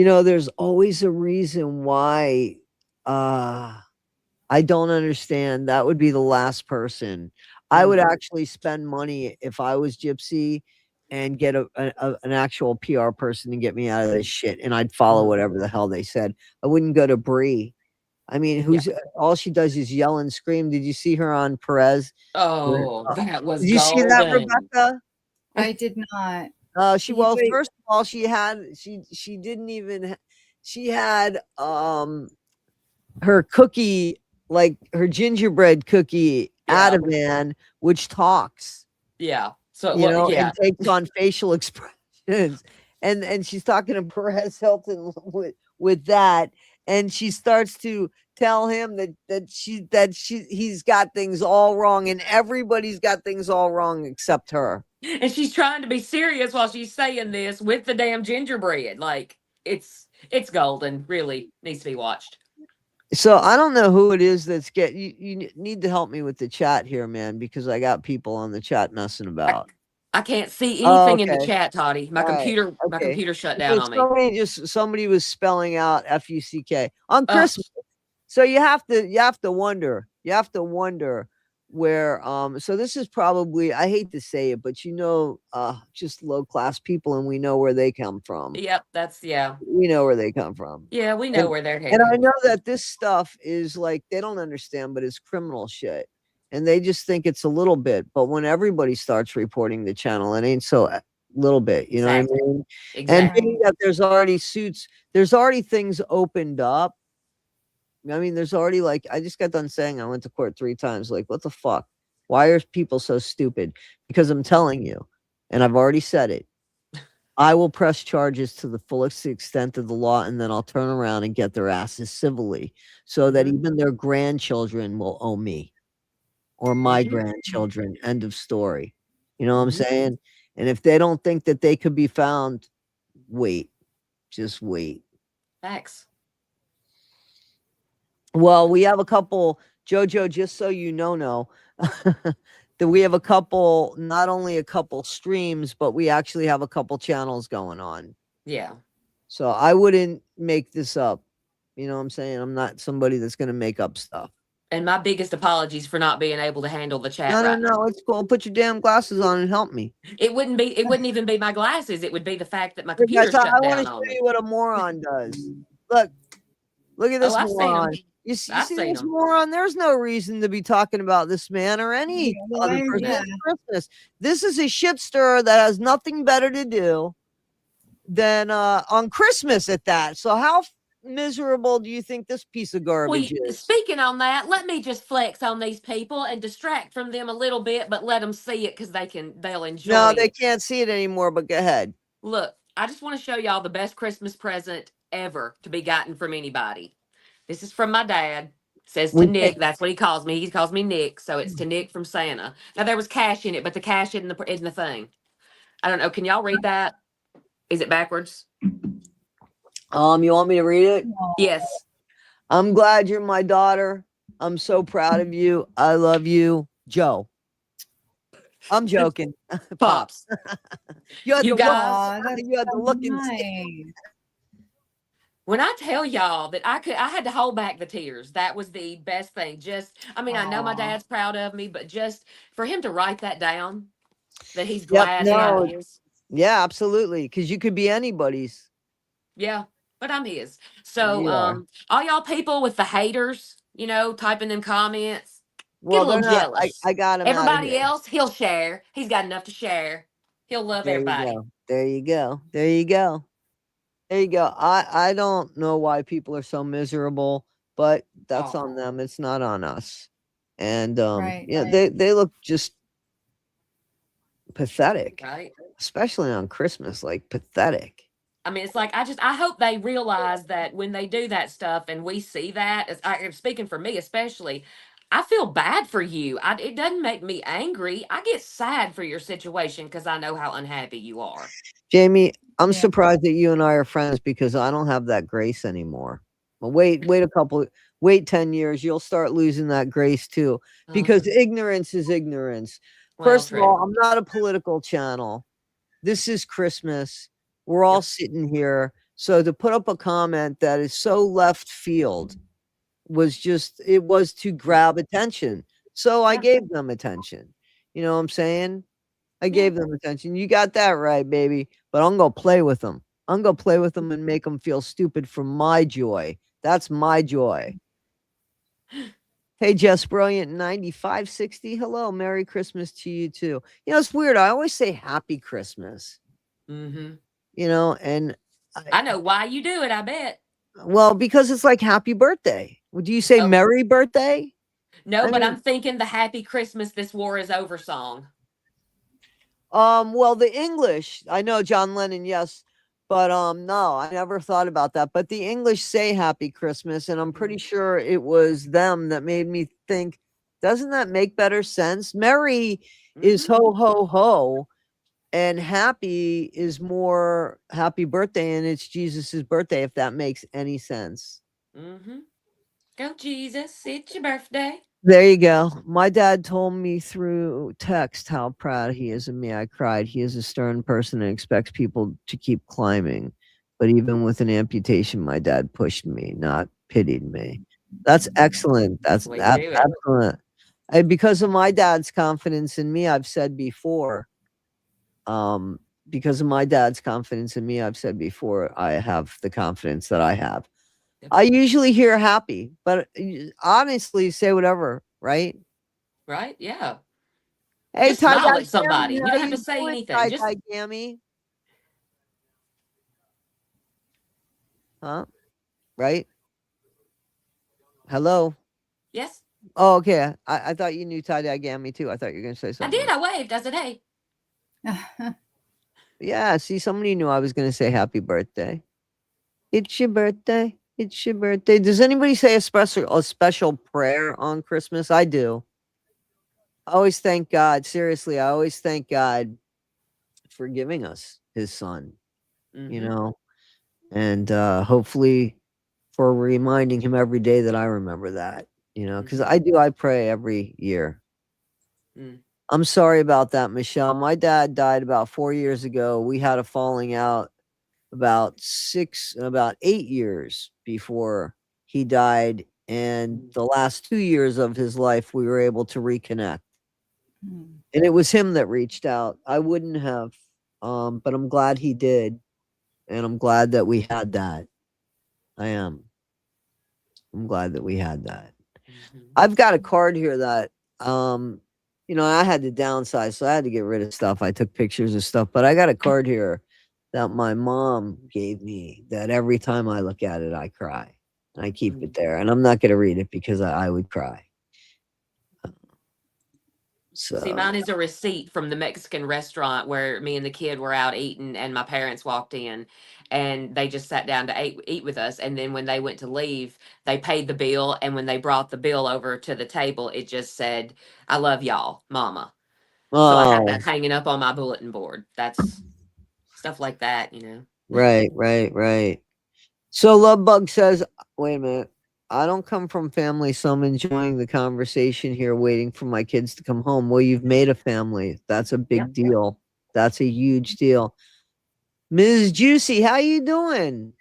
There's always a reason why I don't understand. That would be the last person. I would actually spend money if I was Gypsy and get an actual PR person to get me out of this shit, and I'd follow whatever the hell they said. I wouldn't go to Bree. I mean, all she does is yell and scream. Did you see her on Perez? Oh, that was Did you see that, golden. Rebecca? I did not. First of all, she didn't even she had her cookie, like her gingerbread cookie Ativan, which talks. Yeah. So and takes on facial expressions. And she's talking to Perez Hilton with that. And she starts to tell him that he's got things all wrong, and everybody's got things all wrong except her. And she's trying to be serious while she's saying this with the damn gingerbread. Like it's golden. Really needs to be watched. So I don't know who it is that's you need to help me with the chat here, man, because I got people on the chat messing about. I can't see anything in the okay. chat, Toddy. My All right. computer shut down on me. Somebody was spelling out FUCK on Christmas. So you have to wonder. You have to wonder where so this is probably, I hate to say it, but just low class people, and we know where they come from. Yep, we know where they come from. Yeah, we know where they're headed. And I know that this stuff is like, they don't understand, but it's criminal shit. And they just think it's a little bit, but when everybody starts reporting the channel, it ain't so little bit. You know what I Exactly. mean? And Exactly. being that there's already suits, there's already things opened up. I mean, there's already like, I just got done saying I went to court 3 times. Like, what the fuck? Why are people so stupid? Because I'm telling you, and I've already said it, I will press charges to the fullest extent of the law, and then I'll turn around and get their asses civilly so that even their grandchildren will owe me or my grandchildren. End of story. You know what I'm saying? And if they don't think that they could be found, wait. Just wait. Facts. Well, we have a couple, Jojo, just so you know, that we have a couple, not only a couple streams, but we actually have a couple channels going on. Yeah. So I wouldn't make this up. You know what I'm saying? I'm not somebody that's going to make up stuff. And my biggest apologies for not being able to handle the chat No, right now. it's cool. Put your damn glasses on and help me. It wouldn't even be my glasses. It would be the fact that my Hey, guys, computer I shut want to down show on me. you what a moron does. Look at this I've seen 'em. moron. You I've see seen this 'em. moron? There's no reason to be talking about this man or any other person. Yeah. It's Christmas. This is a shit stirrer that has nothing better to do than on Christmas at that. So how miserable do you think this piece of garbage is? Speaking on that, let me just flex on these people and distract from them a little bit, but let them see it because they'll enjoy No, it. they can't see it anymore, but go ahead. Look, I just want to show y'all the best Christmas present ever to be gotten from anybody. This is from my dad. It says to We Nick. think- That's what he calls me. He calls me Nick, so it's to Nick from Santa. Now there was cash in it, but the cash isn't the thing. I don't know. Can y'all read that? Is it backwards? You want me to read it? Yes. I'm glad you're my daughter. I'm so proud of you. I love you, Joe. I'm joking. Pops. You had You to guys- look. You had to look and see. Nice. When I tell y'all that I had to hold back the tears. That was the best thing. I know my Aw. dad's proud of me, but just for him to write that down, that he's Yep, glad that no. I'm his. Yeah, absolutely. Because you could be anybody's. Yeah, but I'm his. So, You are. all y'all people with the haters, typing them comments, Well, get a little they're not. jealous. I got him. Everybody else, he'll share. He's got enough to share. He'll love There you everybody. go. There you go. There you go. There you go. I don't know why people are so miserable, but that's on them. It's not on us. And Right. yeah, they look just pathetic, Right. especially on Christmas, like pathetic. I mean, it's like I hope they realize that when they do that stuff and we see that, I'm speaking for me especially, I feel bad for you. It doesn't make me angry. I get sad for your situation because I know how unhappy you are. Jamie, I'm Yeah. surprised that you and I are friends because I don't have that grace anymore. Well, wait 10 years, you'll start losing that grace too. Because ignorance is ignorance. First of all, I'm not a political channel. This is Christmas. We're all sitting here. So to put up a comment that is so left field was to grab attention. So I gave them attention. You know what I'm saying? I gave them attention. You got that right, baby. But I'm going to play with them. I'm going to play with them and make them feel stupid for my joy. That's my joy. Hey, Jess Brilliant 9560. Hello. Merry Christmas to you too. It's weird. I always say happy Christmas. Mm-hmm. And I know why you do it, I bet. Well, because it's like happy birthday. Do you say merry birthday? No, but I'm thinking the happy Christmas, this war is over song. Well, the English, I know John Lennon, yes, but no, I never thought about that. But the English say happy Christmas, and I'm pretty sure it was them that made me think, doesn't that make better sense? Merry is ho ho ho, and happy is more happy birthday, and it's Jesus's birthday, if that makes any sense. Mm-hmm. Go Jesus, it's your birthday. There you go. My dad told me through text how proud he is of me. I cried. He is a stern person and expects people to keep climbing. But even with an amputation, my dad pushed me, not pitied me. That's excellent. That's excellent. Because of my dad's confidence in me, I've said before. Because of my dad's confidence in me, I've said before, I have the confidence that I have. I usually hear happy, but honestly, say whatever, right? Right? Yeah. Hey, Just smile at Ty somebody. You Gammy, don't how have to you say doing, anything. Ty Just Gammy? Huh? Right? Hello? Yes, Oh, okay. I thought you knew tie-dye gammy too. I thought you were going to say I something did. else. I waved. I said, "Hey." Yeah, see, somebody knew I was going to say happy birthday. It's your birthday. It's your birthday. Does anybody say a special prayer on Christmas? I do. I always thank God. Seriously, I always thank God for giving us his son, you Mm-hmm. know, and hopefully for reminding him every day that I remember that, because Mm-hmm. I do. I pray every year. Mm. I'm sorry about that, Michelle. My dad died about 4 years ago. We had a falling out about 8 years before he died. And the last 2 years of his life, we were able to reconnect. Mm. And it was him that reached out. I wouldn't have, but I'm glad he did. And I'm glad that we had that. I am. I'm glad that we had that. Mm-hmm. I've got a card here that, um, I had to downsize, so I had to get rid of stuff. I took pictures of stuff, but I got a card here that my mom gave me that every time I look at it, I cry. I keep it there, and I'm not going to read it because I would cry. See, So, mine is a receipt from the Mexican restaurant where me and the kid were out eating, and my parents walked in, and they just sat down to eat with us. And then when they went to leave, they paid the bill, and when they brought the bill over to the table, it just said, "I love y'all, Mama." So I have oh, that hanging up on my bulletin board. That's stuff like that, you know. right, right, right. So Lovebug says, wait a minute. I don't come from family, so I'm enjoying the conversation here, waiting for my kids to come home. Well, you've made a family. That's a Yep. big deal. That's a huge deal. Ms. Juicy, how you doing?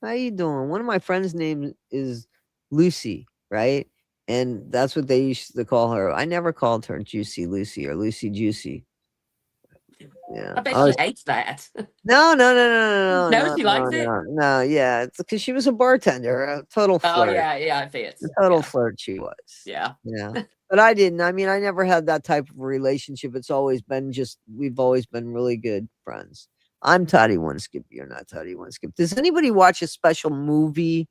How you doing? One of my friends' name is Lucy, right? And that's what they used to call her. I never called her Juicy Lucy or Lucy Juicy. Yeah. I bet she hates that. No, no, no, no, no, No, no, she no, likes it. no, no. Yeah, it's because she was a bartender, a total Oh flirt. yeah, yeah, it A fits. total Yeah, flirt she was. yeah. Yeah. But I didn't. I mean, I never had that type of relationship. It's always been we've always been really good friends. I'm Toddy One Skip. You're not Toddy One Skip. Does anybody watch a special movie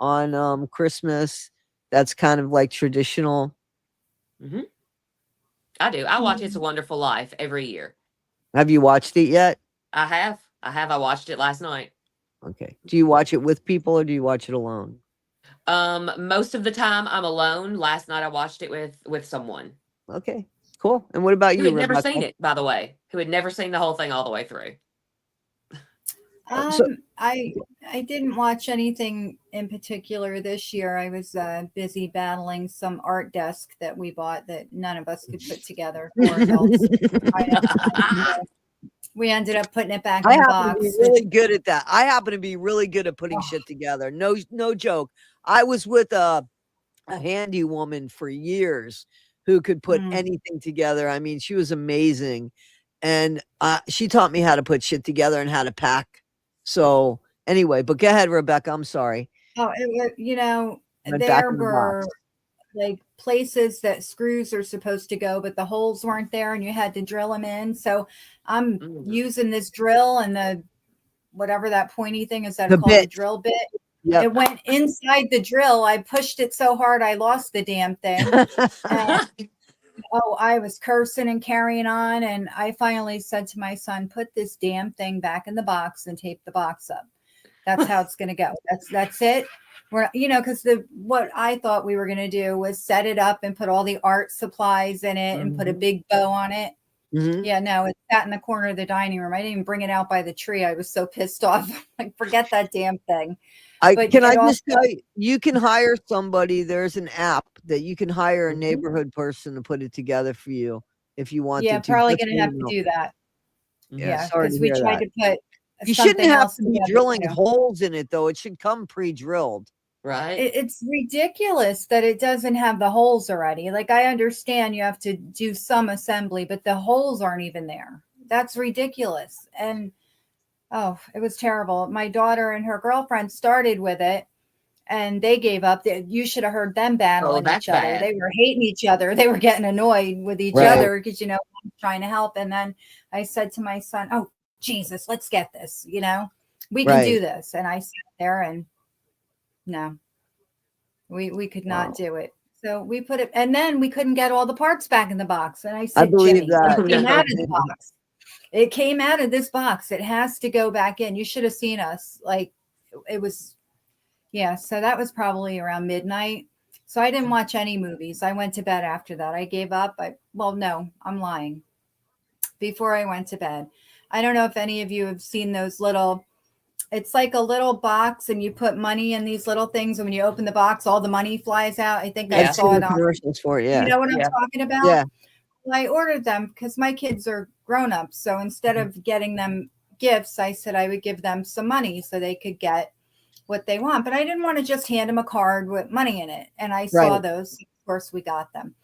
on Christmas that's kind of like traditional? Hmm. I do. I watch It's a Mm. Wonderful Life every year. Have you watched it yet? I have. I have. I watched it last night. Okay. Do you watch it with people or do you watch it alone? Most of the time I'm alone. Last night I watched it with someone Okay. Cool. And what about who you, had never Rebecca? seen it, by the way, who had never seen the whole thing all the way through. So I didn't watch anything in particular this year. I was busy battling some art desk that we bought that none of us could put together, 4 adults. I, we ended up putting it back I in the happen to be box. really good at that. I happen to be really good at putting Oh, shit together. No, no joke. I was with a handy woman for years who could put mm. anything together. I mean, she was amazing, and she taught me how to put shit together and how to pack. So anyway, but go ahead, Rebecca. I'm sorry. Oh, it was, Went back there in the box. were like places that screws are supposed to go, but the holes weren't there and you had to drill them in. So I'm Mm. using this drill and the whatever that pointy thing is that The called, the bit. drill bit. Yep. It went inside the drill. I pushed it so hard I lost the damn thing. And oh, I was cursing and carrying on. And I finally said to my son, put this damn thing back in the box and tape the box up. That's how it's going to go. That's it. We're, because what I thought we were going to do was set it up and put all the art supplies in it and put a Mhm. big bow on it. Mhm. Yeah, no, it sat in the corner of the dining room. I didn't even bring it out by the tree. I was so pissed off. Like, forget that damn thing. But Can I it also, just tell you, you can hire somebody. There's an app that you can hire a Mhm. neighborhood person to put it together for you if you yeah, wanted to. probably Just going so to you have to know. do that. Yeah, Yeah, Mhm. sorry because to we hear tried that. to put You shouldn't something have else together pre-drilling too. holes in it though. It should come pre-drilled. Right? It's ridiculous that it doesn't have the holes already. Like, I understand you have to do some assembly, but the holes aren't even there. That's ridiculous. And oh, it was terrible. My daughter and her girlfriend started with it and they gave up. You should have heard them Oh, battling that's each other. bad. They were hating each other. They were getting annoyed with each Right. other because, I'm trying to help. And then I said to my son, oh, Jesus, let's get this, We can do Right. this. And I sat there and no, we could not Wow. do it. So we put it, and then we couldn't get all the parts back in the box. And I I said, believe Jimmy, that. it came No. out of the box. It came out of this box. It has to go back in. You should have seen us. Like it was, yeah. So that was probably around midnight. So I didn't watch any movies. I went to bed after that. I gave up. Well, no, I'm lying. Before I went to bed, I don't know if any of you have seen those little, it's like a little box and you put money in these little things. And when you open the box, all the money flies out. I think I Yeah. I've saw seen it the on, commercials for it. you Yeah. know what I'm Yeah. talking about? Yeah. Well, I ordered them because my kids are grown ups. So instead of getting them gifts, I said I would give them some money so they could get what they want. But I didn't want to just hand them a card with money in it. And I saw Right. those. Of course, we got them.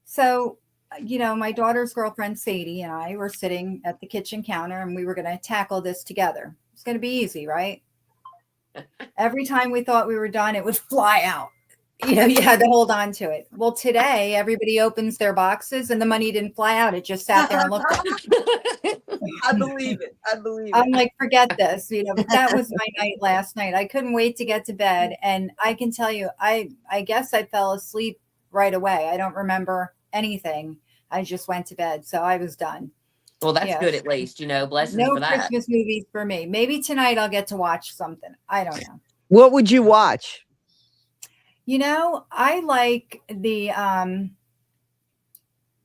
So, my daughter's girlfriend, Sadie, and I were sitting at the kitchen counter and we were going to tackle this together. It's going to be easy, right? Every time we thought we were done, it would fly out. You had to hold on to it. Well, today, everybody opens their boxes and the money didn't fly out. It just sat there and looked. I believe it. I believe I'm it. like, forget this, but that was my night last night. I couldn't wait to get to bed. And I can tell you, I guess I fell asleep right away. I don't remember anything. I just went to bed. So I was done. Well, that's Yes. good at least, blessings No for that. Christmas movies for me. Maybe tonight I'll get to watch something. I don't know. What would you watch? I like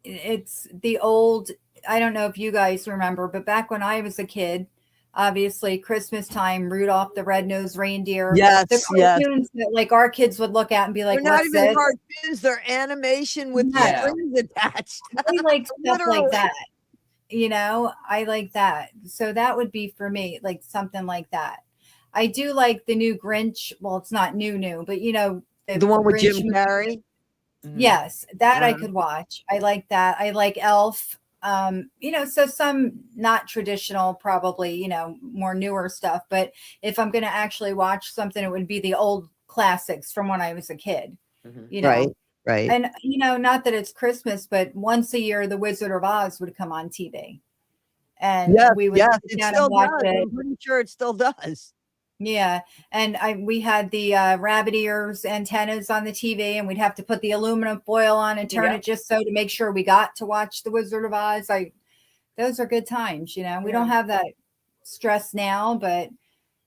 it's the old, I don't know if you guys remember, but back when I was a kid, obviously Christmas time, Rudolph the Red-Nosed Reindeer. Yes, The yes. cartoons that like our kids would look at and be like, They're not what's even this? cartoons. They're animation with Yeah. strings attached. I like stuff Literally. like that. I like that. So that would be for me, like something like that. I do like the new Grinch. Well, it's not new, but The one with Grinch Jim movie. Carrey. Mhm. Yes, that I Uh-huh. could watch. I like that. I like Elf. So some not traditional, probably, more newer stuff. But if I'm going to actually watch something, it would be the old classics from when I was a kid, Mhm. Right. Right. And, not that it's Christmas, but once a year, The Wizard of Oz would come on TV. And Yes, we would yes, sit it down still and watch does. it. I'm pretty sure it still does. Yeah, and we had the rabbit ears antennas on the TV, and we'd have to put the aluminum foil on and turn Yeah. it just so to make sure we got to watch The Wizard of Oz. Those are good times, We don't have that stress now, but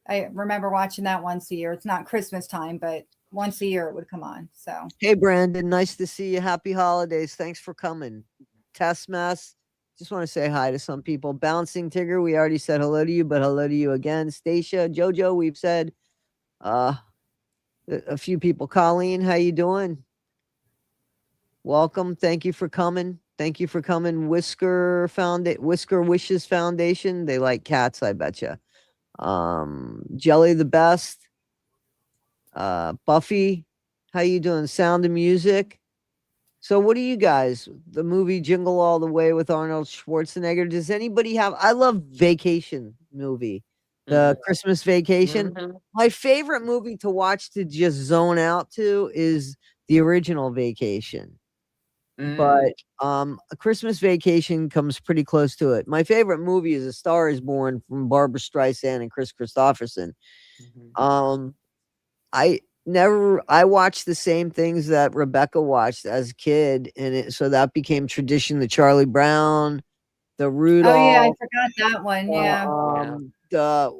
I remember watching that once a year. It's not Christmas time, but once a year it would come on. So Hey, Brandon, nice to see you. Happy holidays. Thanks for coming. Test Mess. Just want to say hi to some people. Bouncing Tigger, we already said hello to you, but hello to you again. Stacia, Jojo, we've said a few people. Colleen, how you doing? Welcome. Thank you for coming. Thank you for coming. Whisker Wishes Foundation. They like cats, I betcha. Jelly the Best. Buffy, how you doing? Sound of Music. So what do you guys, the movie Jingle All the Way with Arnold Schwarzenegger, does anybody have, I love Vacation movie, the Christmas Vacation. Mhm. My favorite movie to watch to just zone out to is the original Vacation. Mm. But A Christmas Vacation comes pretty close to it. My favorite movie is A Star is Born from Barbara Streisand and Chris Christopherson. Mhm. I watched the same things that Rebecca watched as a kid, and so that became tradition. The Charlie Brown, the Rudolph, oh yeah, I forgot that one. Yeah. the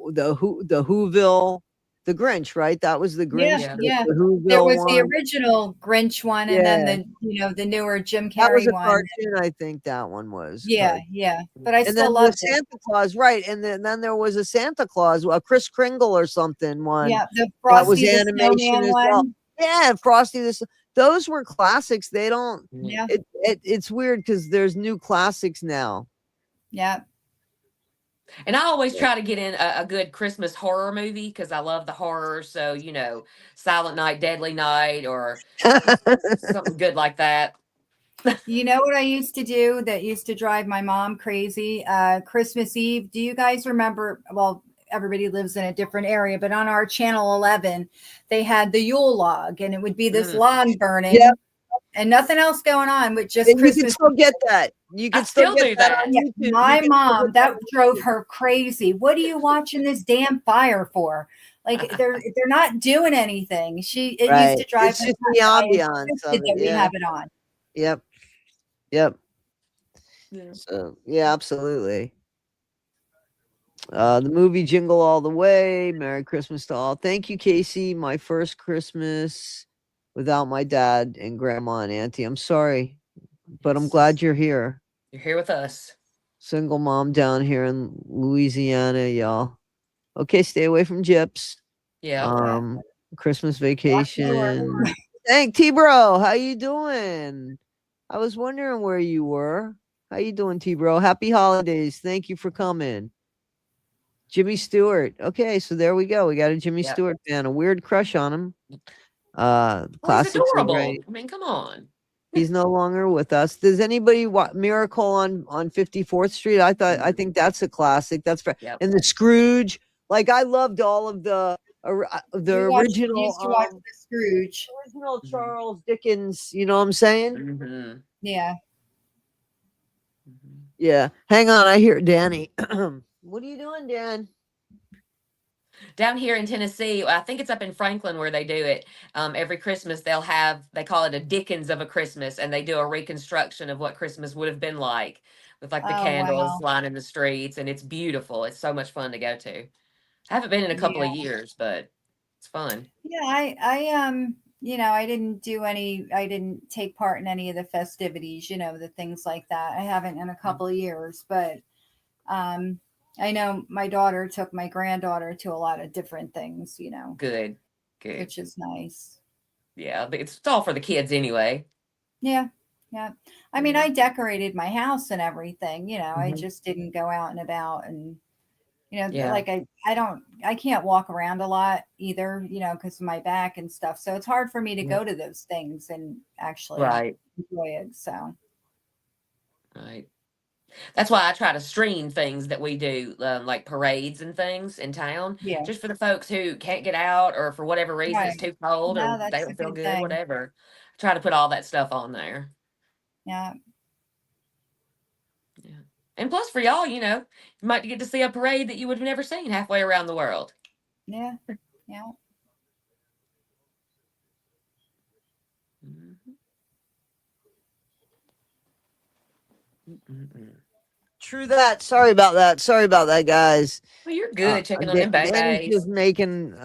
Whoville, the Grinch, right? That was the Grinch, Yeah. Yeah. the There Whoville was the one. original Grinch one, and then the newer Jim That was Carrey a one. cartoon, I think that one was. Yeah, yeah. But I And still then the loved it. Santa Claus, right? And then there was a Santa Claus, a Chris Kringle or something one. Yeah, the That was Frosty the animation Snowman as well. one. Yeah, Frosty this. Those were classics. They don't. Yeah, It's weird because there's new classics now. yeah. And I always try to get in a good Christmas horror movie because I love the horror. So, Silent Night, Deadly Night, or something good like that. You know what I used to do that used to drive my mom crazy? Christmas Eve. Do you guys remember? Well, everybody lives in a different area, but on our channel 11, they had the Yule log, and it would be this Mm. log burning. Yep. and nothing else going on with just And you can Christmas. still get that. You I can still still get do that that. on Yeah, YouTube. You my can still mom, get that on drove YouTube. her crazy. What are you watching this damn fire for? Like they're not doing anything. It used Right. to drive It's her just nuts. the I ambiance insisted of that it. we Yeah. have it on. Yep. Yeah. So yeah, absolutely. The movie Jingle All the Way. Merry Christmas to all. Thank you, Casey. My first Christmas without my dad and grandma and auntie. I'm sorry, but I'm glad you're here. You're here with us. Single mom down here in Louisiana, y'all. Okay, stay away from gyps. Yeah. Christmas Lock the door. vacation. Thank T-Bro. How you doing? I was wondering where you were. How you doing, T-Bro? Happy holidays. Thank you for coming. Jimmy Stewart. Okay, so there we go. We got a Jimmy Yep. Stewart fan. A weird crush on him. Well, he's Classics are adorable. great. I mean, come on. He's no longer with us. Does anybody watch Miracle on 54th Street? I think that's a classic. That's Yep. and the Scrooge. Like I loved all of the We original used to watch the Scrooge. original Mhm. Charles Dickens. You know what I'm saying? Mm-hmm. Yeah. Mm-hmm. Yeah. Hang on, I hear Danny. What are you doing, Dan? Down here in Tennessee, I think it's up in Franklin where they do it. Every Christmas, they call it a Dickens of a Christmas, and they do a reconstruction of what Christmas would have been like with like the Oh, candles wow. lining the streets, and it's beautiful. It's so much fun to go to. I haven't been in a couple of years, but it's fun. Yeah, I I didn't take part in any of the festivities, the things like that. I haven't in a couple of years, but I know my daughter took my granddaughter to a lot of different things, Good, good. which is nice. Yeah, but it's all for the kids anyway. Yeah. Yeah. I mean, Yeah. I decorated my house and everything, I Mhm. just didn't go out and about and Yeah. like I can't walk around a lot either, because of my back and stuff. So it's hard for me to Yeah. go to those things and actually Right, enjoy it. So right. That's why I try to stream things that we do, like parades and things in town, yeah, just for the folks who can't get out or for whatever reason it's right. too cold No, or they that's a don't feel good good, thing. whatever. Try to put all that stuff on there. Yeah. Yeah. And plus for y'all, you might get to see a parade that you would have never seen halfway around the world. Yeah. Yeah. Mhm. Mm-mm-mm. True that. Sorry about that, guys. Well, you're good checking on them Danny's babies. just making.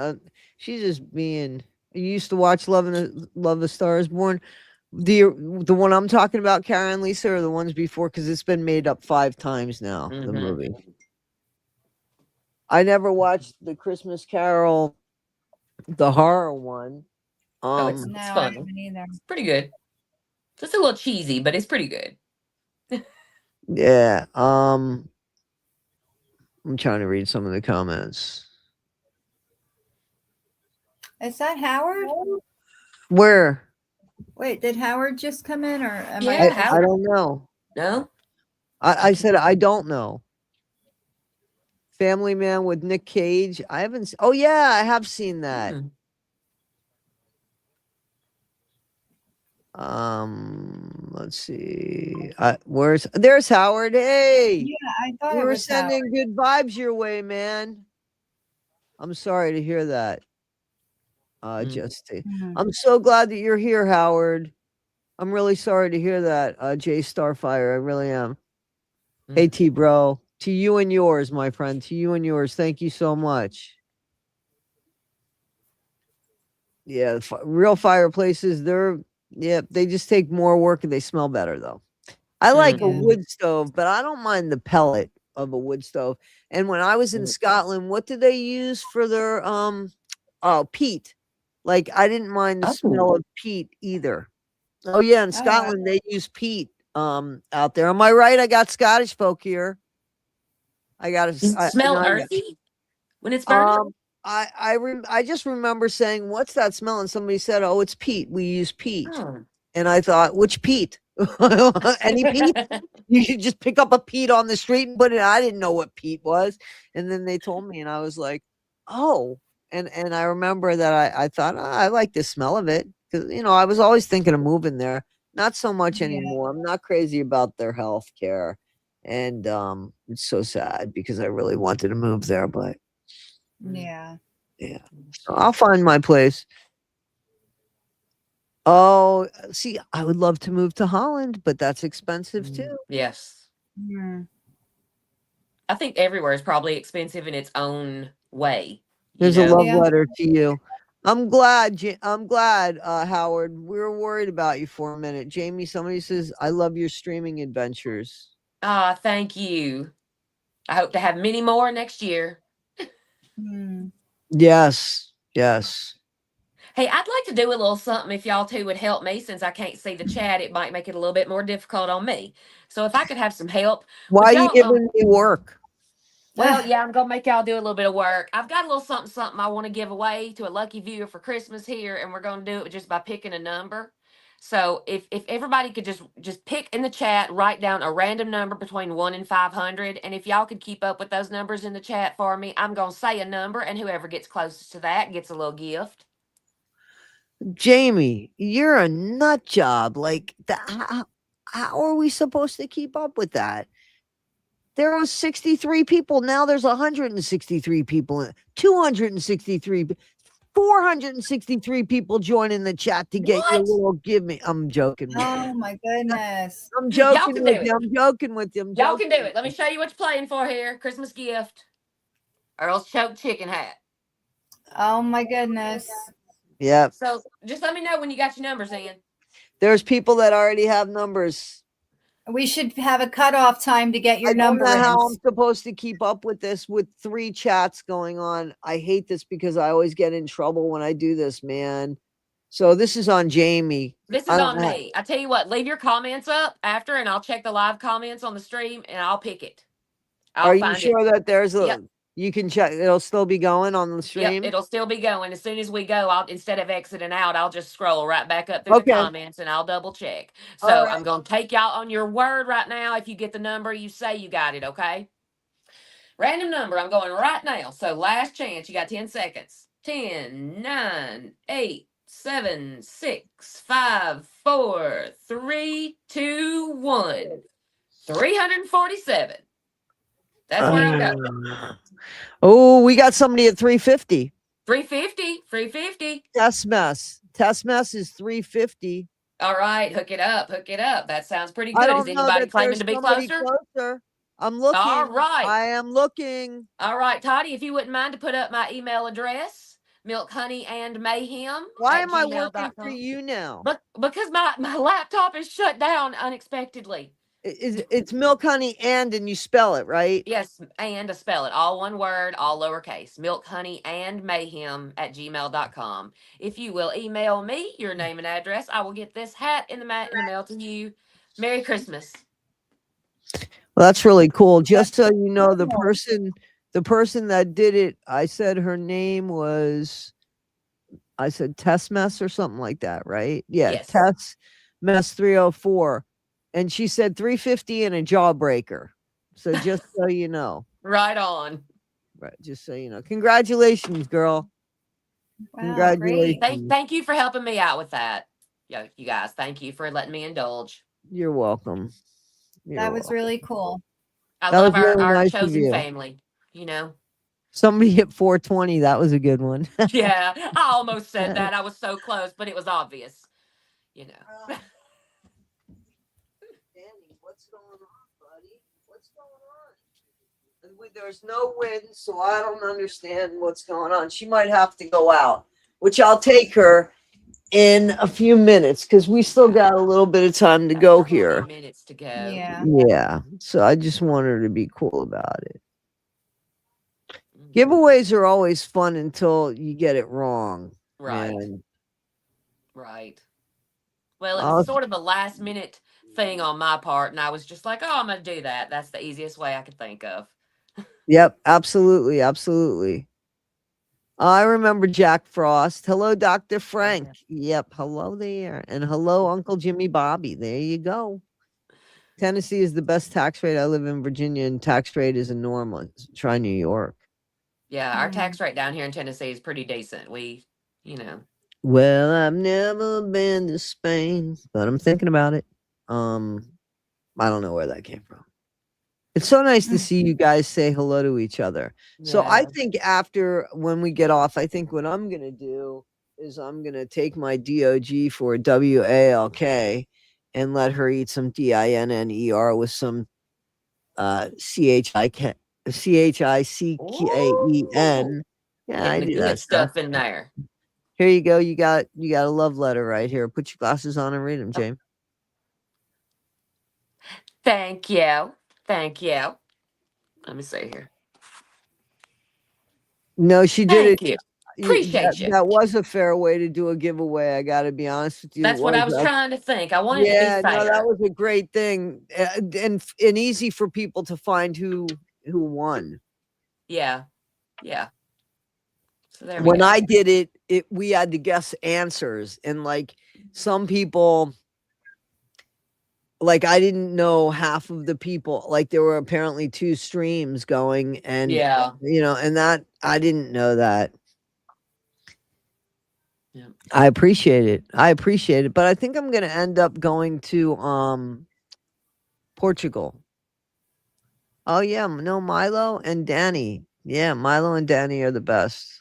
She's just being. You used to watch Love the Star is Born. The one I'm talking about, Karen, Lisa, or the ones before, because it's been made up 5 times now. The Mhm. movie. I never watched the Christmas Carol, the horror one. Oh, it's No, I fun. haven't either. It's pretty good. Just a little cheesy, but it's pretty good. Yeah. I'm trying to read some of the comments. Is that Howard? Where? Wait, did Howard just come in or am Yeah, I? I Howard. don't know. No? I said I don't know. Family Man with Nick Cage. I haven't. Oh yeah, I have seen that. Mm. Let's see. There's Howard. Hey, Yeah, I thought we it were was Howard. sending good vibes your way, man. I'm sorry to hear that. Mhm. I'm so glad that you're here, Howard. I'm really sorry to hear that, Jay Starfire. I really am. Hey, Mm. T bro. To you and yours, my friend. To you and yours. Thank you so much. Yeah, real fireplaces, they just take more work and they smell better though. I like a Mhm. wood stove, but I don't mind the pellet of a wood stove. And when I was in Mm. Scotland, what did they use for their peat? Like I didn't mind the smell Oh. of peat either. Oh yeah, in Oh, Scotland they use peat out there. Am I right? I got Scottish folk here. I got Does it I smell know I got- earthy when it's burning? I just remember saying, "What's that smell?" And somebody said, "Oh, it's peat. We use peat." Oh. And I thought, "Which peat? Any peat? You should just pick up a peat on the street and put it." I didn't know what peat was, and then they told me, and I was like, "Oh." And I remember that I thought, I like the smell of it. because I was always thinking of moving there. Not so much Yeah. anymore. I'm not crazy about their health care, and it's so sad because I really wanted to move there, but Yeah. yeah, so I'll find my place. Oh, see, I would love to move to Holland, but that's expensive too. Yes. Mm. I think everywhere is probably expensive in its own way. There's a love Yeah. letter to you. I'm glad, Howard. We were worried about you for a minute. Jamie, somebody says, I love your streaming adventures. Ah, thank you. I hope to have many more next year. Mm. Yes, yes. Hey, I'd like to do a little something if y'all two would help me since I can't see the chat. It might make it a little bit more difficult on me. So if I could have some help, Why would are you y'all giving me work? well, yeah, I'm gonna make y'all do a little bit of work. I've got a little something I want to give away to a lucky viewer for Christmas here, and we're gonna do it just by picking a number. So if everybody could just pick in the chat, write down a random number between 1 and 500, and if y'all could keep up with those numbers in the chat for me, I'm gonna say a number, and whoever gets closest to that gets a little gift. Jamie, you're a nut job. Like, how are we supposed to keep up with that? There are 63 people. Now there's 163 people, 263, 463 people joining the chat to get your What? little give me. I'm joking. Oh my goodness. I'm Y'all joking can do with you. it. I'm joking with you. I'm Y'all joking. can do it. Let me show you what you're playing for here. Christmas gift. Earl's choke chicken hat. Oh my goodness. Yep. So just let me know when you got your numbers in. There's people that already have numbers. We should have a cutoff time to get your I don't number know how in. I'm supposed to keep up with this with 3 chats going on. I hate this because I always get in trouble when I do this, man. So this is on Jamie. This I is don't on know how- me. I tell you what, leave your comments up after and I'll check the live comments on the stream and I'll pick it. I'll Are you find it. sure that there's a Yep. you can check it'll still be going on the Yep, stream? it'll still be going. As soon as we go, I'll instead of exiting out, I'll just scroll right back up through the Okay. comments and I'll double check. All So right. I'm gonna take y'all on your word right now. If you get the number, you say you got it, okay? Random number, I'm going right now. So last chance, you got 10 seconds. 10, 9, 8, 7, 6, 5, 4, 3, 2, 1. 347. That's where I'm going. Oh, we got somebody at 350. 350, 350. Test mess. Test mess is 350. All right, hook it up, hook it up. That sounds pretty I good. Is don't know anybody that claiming there's to be somebody closer? closer. I'm looking. All right. I am looking. All right, Toddy, if you wouldn't mind to put up my email address, milkhoneyandmayhem Why at am I working for gmail.com. you now? But because my laptop is shut down unexpectedly. It's milk, honey, and you spell it, right? Yes, and to spell it, all one word, all lowercase, milk, honey, and mayhem at gmail.com. If you will email me your name and address, I will get this hat in the mail to you. Merry Christmas. Well, that's really cool. Just so That's you know, the cool. person that did it, I said her name was, I said Tess Mess or something like that, right? Yeah, Yes. Tess Mess 304. And she said 350 and a jawbreaker. So just so you know. Right on. Right, just so you know. Congratulations, girl. Wow, Congratulations. great. Thank you for helping me out with that. Yeah, you guys, thank you for letting me indulge. You're welcome. That was really cool. I That love was really our nice of chosen you. family, you know. Somebody hit 420. That was a good one. Yeah, I almost said that. I was so close, but it was obvious, you know. Danny, what's going on, buddy? What's going on? There's no wind, so I don't understand what's going on. She might have to go out, which I'll take her in a few minutes because we still got a little bit of time to go here. Minutes to go. Yeah. Yeah, so I just want her to be cool about it. Mhm. Giveaways are always fun until you get it wrong. Right. man. Right. Well, it I'll- was sort of a last minute thing on my part, and I was just like, oh, I'm going to do that. That's the easiest way I could think of. Yep, absolutely, absolutely. I remember Jack Frost. Hello, Dr. Frank. Yep, hello there. And hello, Uncle Jimmy Bobby. There you go. Tennessee is the best tax rate. I live in Virginia, and tax rate is enormous. Try New York. Yeah, our Mm. tax rate down here in Tennessee is pretty decent. We, you know, Well, I've never been to Spain, but I'm thinking about it. I don't know where that came from. It's so nice to see you guys say hello to each other. So I Yeah. think after when we get off, I think what I'm gonna do is I'm gonna take my DOG for WALK and let her eat some DINNER with some CHICKEN. Ooh, Yeah, I getting the do good that stuff. stuff in there. Here you go. You got a love letter right here. Put your glasses on and read them, Oh, James. thank you. Thank you. Let me see here. No, she did it. Thank you. That Appreciate you. that was a fair way to do a giveaway. I got to be honest with you. It That's what I was. was trying to think. I wanted to be Yeah, no, that fair. was a great thing, and easy for people to find who won. Yeah. Yeah. So there we When go. I did it we had to guess answers, and like some people, like I didn't know half of the people. Like there were apparently 2 streams going, and Yeah. and that I didn't know that. Yeah. I appreciate it. I appreciate it, but I think I'm gonna end up going to Portugal. Oh yeah, no, Milo and Danny. Yeah, Milo and Danny are the best.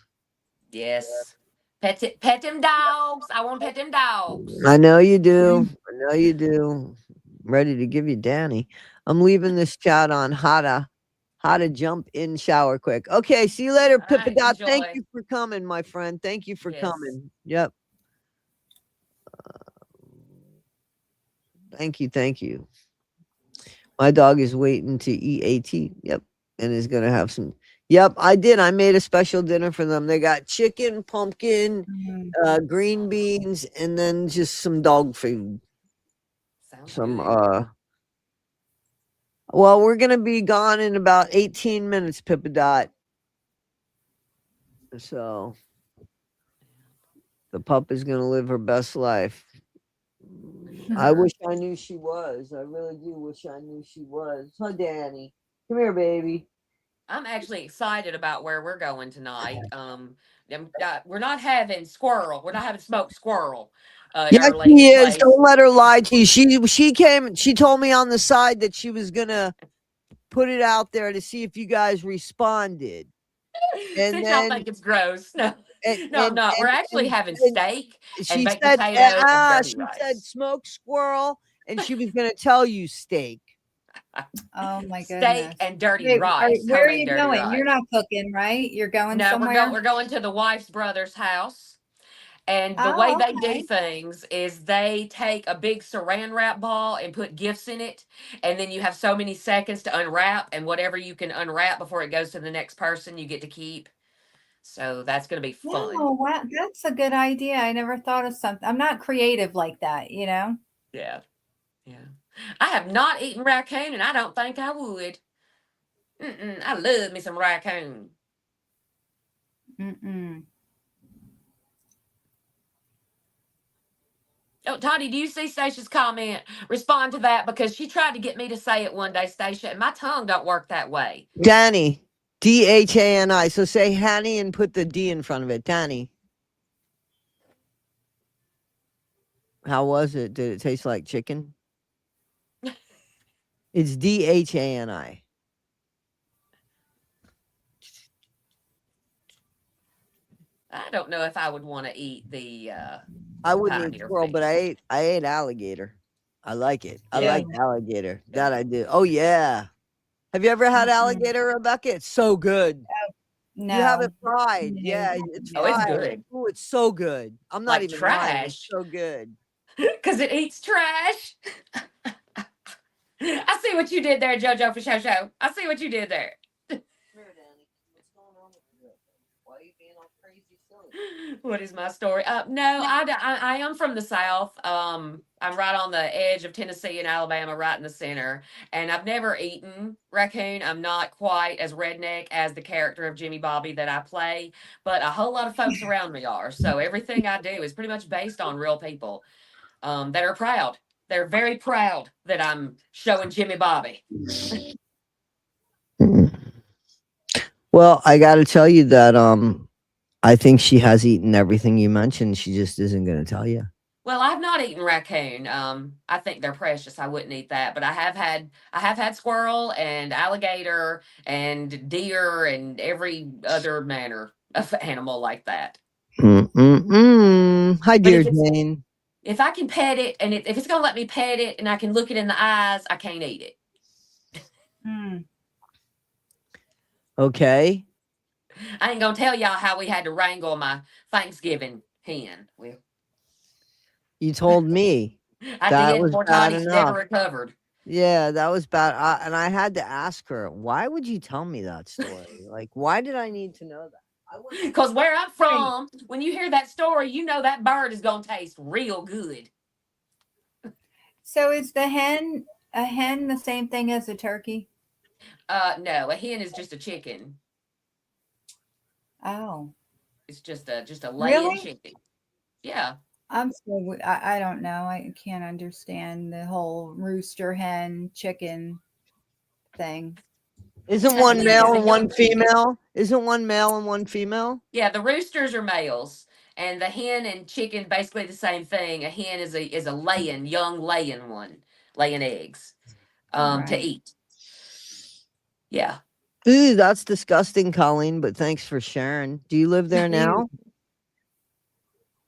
Yes. Pet them dogs. I want to pet them dogs. I know you do. I know you do. Ready to give you Danny. I'm leaving this chat on how to jump in shower quick. Okay, see you later, All Pippa right. Dot. Thank Enjoy. you for coming, my friend. Thank you for Yes. coming. Yep. Thank you. Thank you. My dog is waiting to eat AT. Yep. And is gonna have some. Yep, I did. I made a special dinner for them. They got chicken, pumpkin, green beans, and then just some dog food. Sounds Some good. well, we're gonna be gone in about 18 minutes, Pippa Dot. So the pup is gonna live her best life. I wish I knew she was. I really do wish I knew she was. Huh, Danny? Come here, baby. I'm actually excited about where we're going tonight. We're not having squirrel. We're not having smoked squirrel at Yes, our she lady's is. place. Don't let her lie to you. She came. She told me on the side that she was gonna put it out there to see if you guys responded, and See, y'all think then it's gross. No, and no, I'm and not. We're and, actually and, having and steak and she baked said, potato and dirty she said rice. smoked squirrel, and she was gonna tell you steak. Oh my Steak goodness. and dirty Wait, rice, where are homemade you dirty going? You're rice. not cooking, right? You're going No, somewhere? we're going to the wife's brother's house. And the way Oh, they do okay. things is they take a big saran wrap ball and put gifts in it. And then you have so many seconds to unwrap, and whatever you can unwrap before it goes to the next person, you get to keep. So that's going to be fun. Oh, wow. That's a good idea. I never thought of something. I'm not creative like that, you know? Yeah. Yeah. I have not eaten raccoon, and I don't think I would. I love me some raccoon. Mm-mm. Oh, Toddy, do you see Stacia's comment? Respond to that because she tried to get me to say it one day, Stacia, and my tongue don't work that way. Danny, Dhani. So say Hanny and put the D in front of it. Danny, how was it? Did it taste like chicken? It's Dhani. I don't know if I would want to eat I the wouldn't eat pioneer squirrel, but fish. I ate alligator. I like it. I Yeah. like alligator. That I do. Oh yeah. Have you ever had Mm-mm. alligator, Rebecca? It's so good. You have it No. fried. No, Yeah, not it's Oh, it's yet. fried. good. Oh, it's so good. I'm not Like even lying. It's trash so good. because it eats trash. I see what you did there, JoJo for show. I see what you did there. Here, Danny. What's going on with you? Why are you being all crazy silly? What is my story? No, I am from the South. I'm right on the edge of Tennessee and Alabama, right in the center. And I've never eaten raccoon. I'm not quite as redneck as the character of Jimmy Bobby that I play, but a whole lot of folks around me are. So everything I do is pretty much based on real people that are proud. They're very proud that I'm showing Jimmy Bobby. Well, I got to tell you that I think she has eaten everything you mentioned. She just isn't going to tell you. Well, I've not eaten raccoon. I think they're precious. I wouldn't eat that, but I have had squirrel and alligator and deer and every other manner of animal like that. Hi, But dear Jane. if I can pet it and if it's gonna let me pet it and I can look it in the eyes, I can't eat it. Mm. Okay. I ain't gonna tell y'all how we had to wrangle my Thanksgiving hen. Well, You told me. I That did. was Poor bad Tottie's never enough. recovered. Yeah, that was bad. And I had to ask her, why would you tell me that story? Like, why did I need to know that? Because where I'm Right. from, when you hear that story, you know that bird is gonna taste real good. So is a hen the same thing as a turkey? No, a hen is just a chicken. Oh, It's just a laying really? chicken. Yeah. I'm so I don't know. I can't understand the whole rooster hen chicken thing. Isn't That's the one I thing. male It's a and one young chicken. female? Isn't one male and one female? Yeah, the roosters are males, and the hen and chicken basically the same thing. A hen is a laying young laying one, laying eggs to right. eat. Yeah. Ooh, that's disgusting, Colleen, but thanks for sharing. Do you live there Ew. now?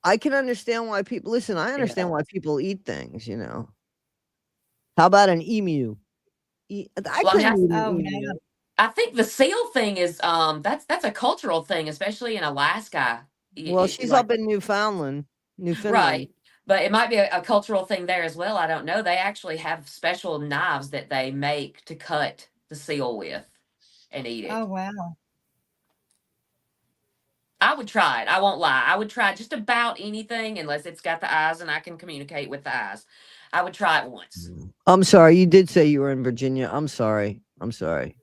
I can understand why people listen. I understand Yeah. why people eat things, you know. How about an emu? I Well, I mean, couldn't eat an Oh emu. no. I think the seal thing is that's a cultural thing, especially in Alaska. Well, she's Like up in Newfoundland. right, but it might be a cultural thing there as well. I don't know. They actually have special knives that they make to cut the seal with and eat Oh it. wow. I would try it. I won't lie. I would try just about anything unless it's got the eyes and I can communicate with the eyes. I would try it once. I'm sorry. You did say you were in Virginia. I'm sorry. I'm sorry.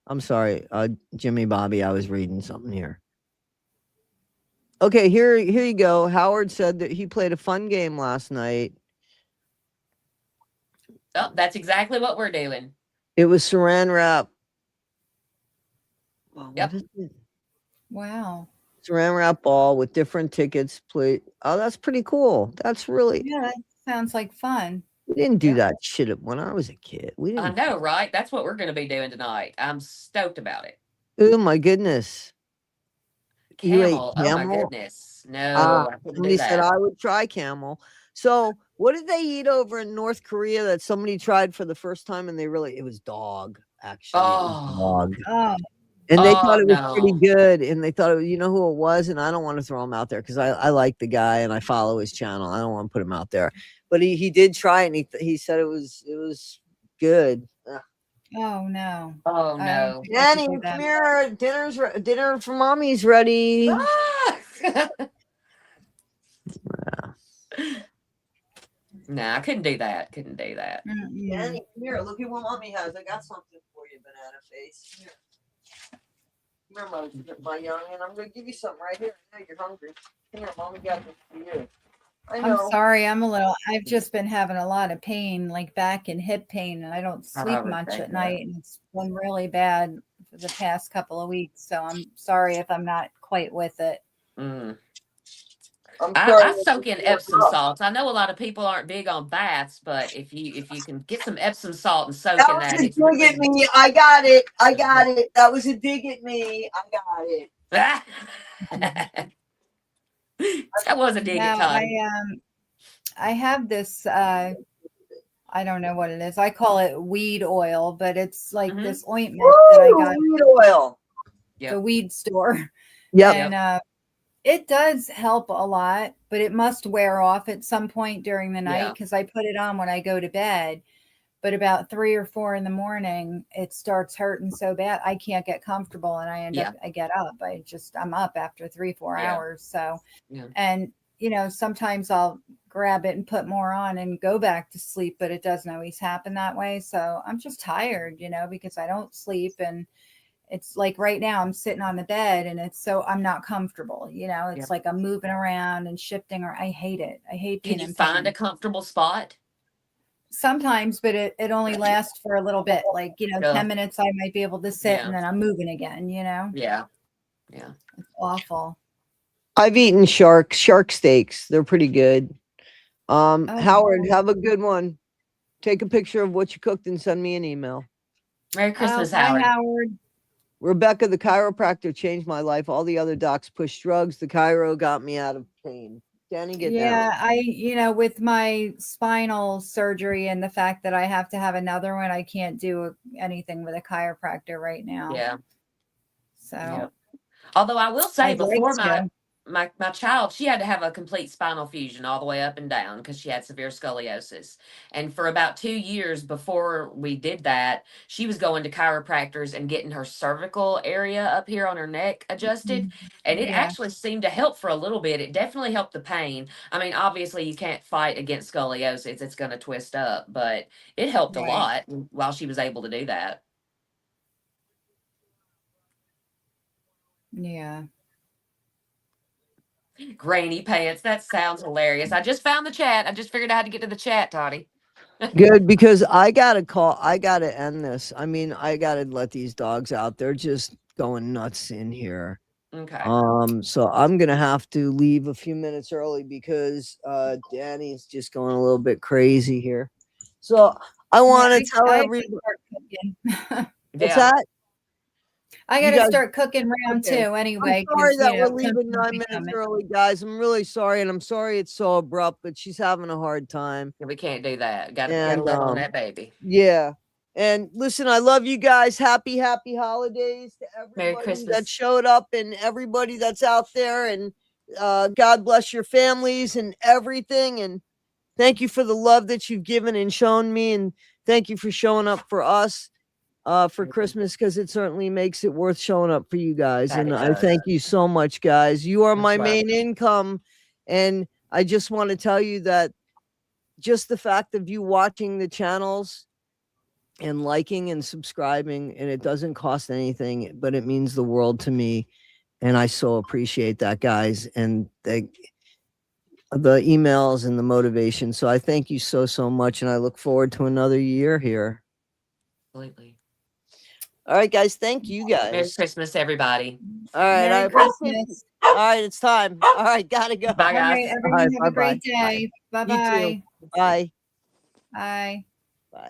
I'm sorry. Jimmy Bobby, I was reading something here. Okay, here you go. Howard said that he played a fun game last night. Oh, that's exactly what we're doing. It was saran wrap. Well, what Yep. is it? Wow. Saran wrap ball with different tickets. Play. Oh, that's pretty cool. That's really. Yeah, that sounds like fun. We didn't do Yeah. that shit when I was a kid. We I didn't. know, right? That's what we're going to be doing tonight. I'm stoked about it. Oh my goodness! You ate Camel. Oh my camel? goodness. No, I couldn't do Somebody said that. I would try camel. So, what did they eat over in North Korea that somebody tried for the first time and it was dog, actually. It was Oh, dog. Oh, And they thought oh it was pretty no. good. And they thought, you know who it was? And I don't want to throw him out there because I like the guy and I follow his channel. I don't want to put him out there. But he did try it and he said it was good. oh no. Oh I don't no. think I could Danny, do come that. here. Dinner for mommy's ready. Ah! Nah, I couldn't do that. Couldn't do that. Mm-mm. Danny, come here. Look at what mommy has. I got something for you, banana face. Here. Come here, my youngin'. I'm gonna give you something right here. I know you're hungry. Come here, mommy got this for you. I I'm know. sorry. I've just been having a lot of pain, like back and hip pain, and I don't sleep much at night, and it's been really bad for the past couple of weeks. So I'm sorry if I'm not quite with it. Mm. I'm sorry. I soak in Epsom salts. I know a lot of people aren't big on baths, but if you can get some Epsom salt and soak That in was that, a it's dig at really me. I got it. I got it. That was a dig at me. I got it. That was a dig at Now Toddy. I have this I don't know what it is. I call it weed oil, but it's like Mhm. this ointment that I got at Weed oil. the Yep. weed store. Yep. And it does help a lot, but it must wear off at some point during the night Yeah. because I put it on when I go to bed. But about 3 or 4 in the morning, it starts hurting so bad I can't get comfortable, and I get up. I'm up after 3, 4 Yeah. hours. So, Yeah. and sometimes I'll grab it and put more on and go back to sleep, but it doesn't always happen that way. So I'm just tired, because I don't sleep, and it's like right now I'm sitting on the bed and I'm not comfortable. It's Yep. like I'm moving around and shifting, or I hate it. I hate Can being you in find a pain. comfortable spot? Sometimes, but it only lasts for a little bit, like, Yeah. 10 minutes I might be able to sit and Yeah. then I'm moving again, Yeah. Yeah. It's awful. I've eaten shark steaks. They're pretty good. Howard, Oh, have a good one. Take a picture of what you cooked and send me an email. Merry oh, Christmas, bye, Howard. Howard. Rebecca, the chiropractor, changed my life. All the other docs pushed drugs. The chiro got me out of pain. Danny, get Yeah, down. with my spinal surgery and the fact that I have to have another one, I can't do anything with a chiropractor right now. Yeah. So Yeah. Although I will say, I'd like before to. my child, she had to have a complete spinal fusion all the way up and down because she had severe scoliosis. And for about 2 years before we did that, she was going to chiropractors and getting her cervical area up here on her neck adjusted. And it Yeah, actually seemed to help for a little bit. It definitely helped the pain. I mean, obviously you can't fight against scoliosis. It's going to twist up, but it helped a right. lot while she was able to do that. Yeah. Granny pants. That sounds hilarious. I just found the chat. I just figured out how to get to the chat, Toddy. Good, because I gotta end this. I mean, I gotta let these dogs out. They're just going nuts in here. Okay. So I'm gonna have to leave a few minutes early because Danny's just going a little bit crazy here. So I Yeah, want to tell I gotta everybody start cooking. what's Yeah. that? I You gotta guys, start cooking round okay. 2 I'm anyway, sorry because that we're Tim's leaving gonna 9 be minutes coming. early, guys. I'm really sorry, and I'm sorry it's so abrupt, but she's having a hard time. We can't do that. Gotta And let on that baby. yeah. And listen, I love you guys. Happy holidays to Merry everybody that Christmas. showed up and everybody that's out there. And God bless your families and everything. And thank you for the love that you've given and shown me. And thank you for showing up for us for Christmas, because it certainly makes it worth showing up for you guys. That And it I does. thank you so much, guys. You are Much my love. main income. And I just want to tell you that just the fact of you watching the channels and liking and subscribing, and it doesn't cost anything, but it means the world to me. And I so appreciate that, guys, and the emails and the motivation. So I thank you so much, and I look forward to another year here. Absolutely. All right, guys. Thank you, Merry guys. Christmas, everybody. All right, I Merry appreciate. Christmas. All right, it's time. All right, gotta go. Bye, All guys. right, All right, everyone have a bye-bye. great day. You too. Bye-bye. Bye. Bye. Bye.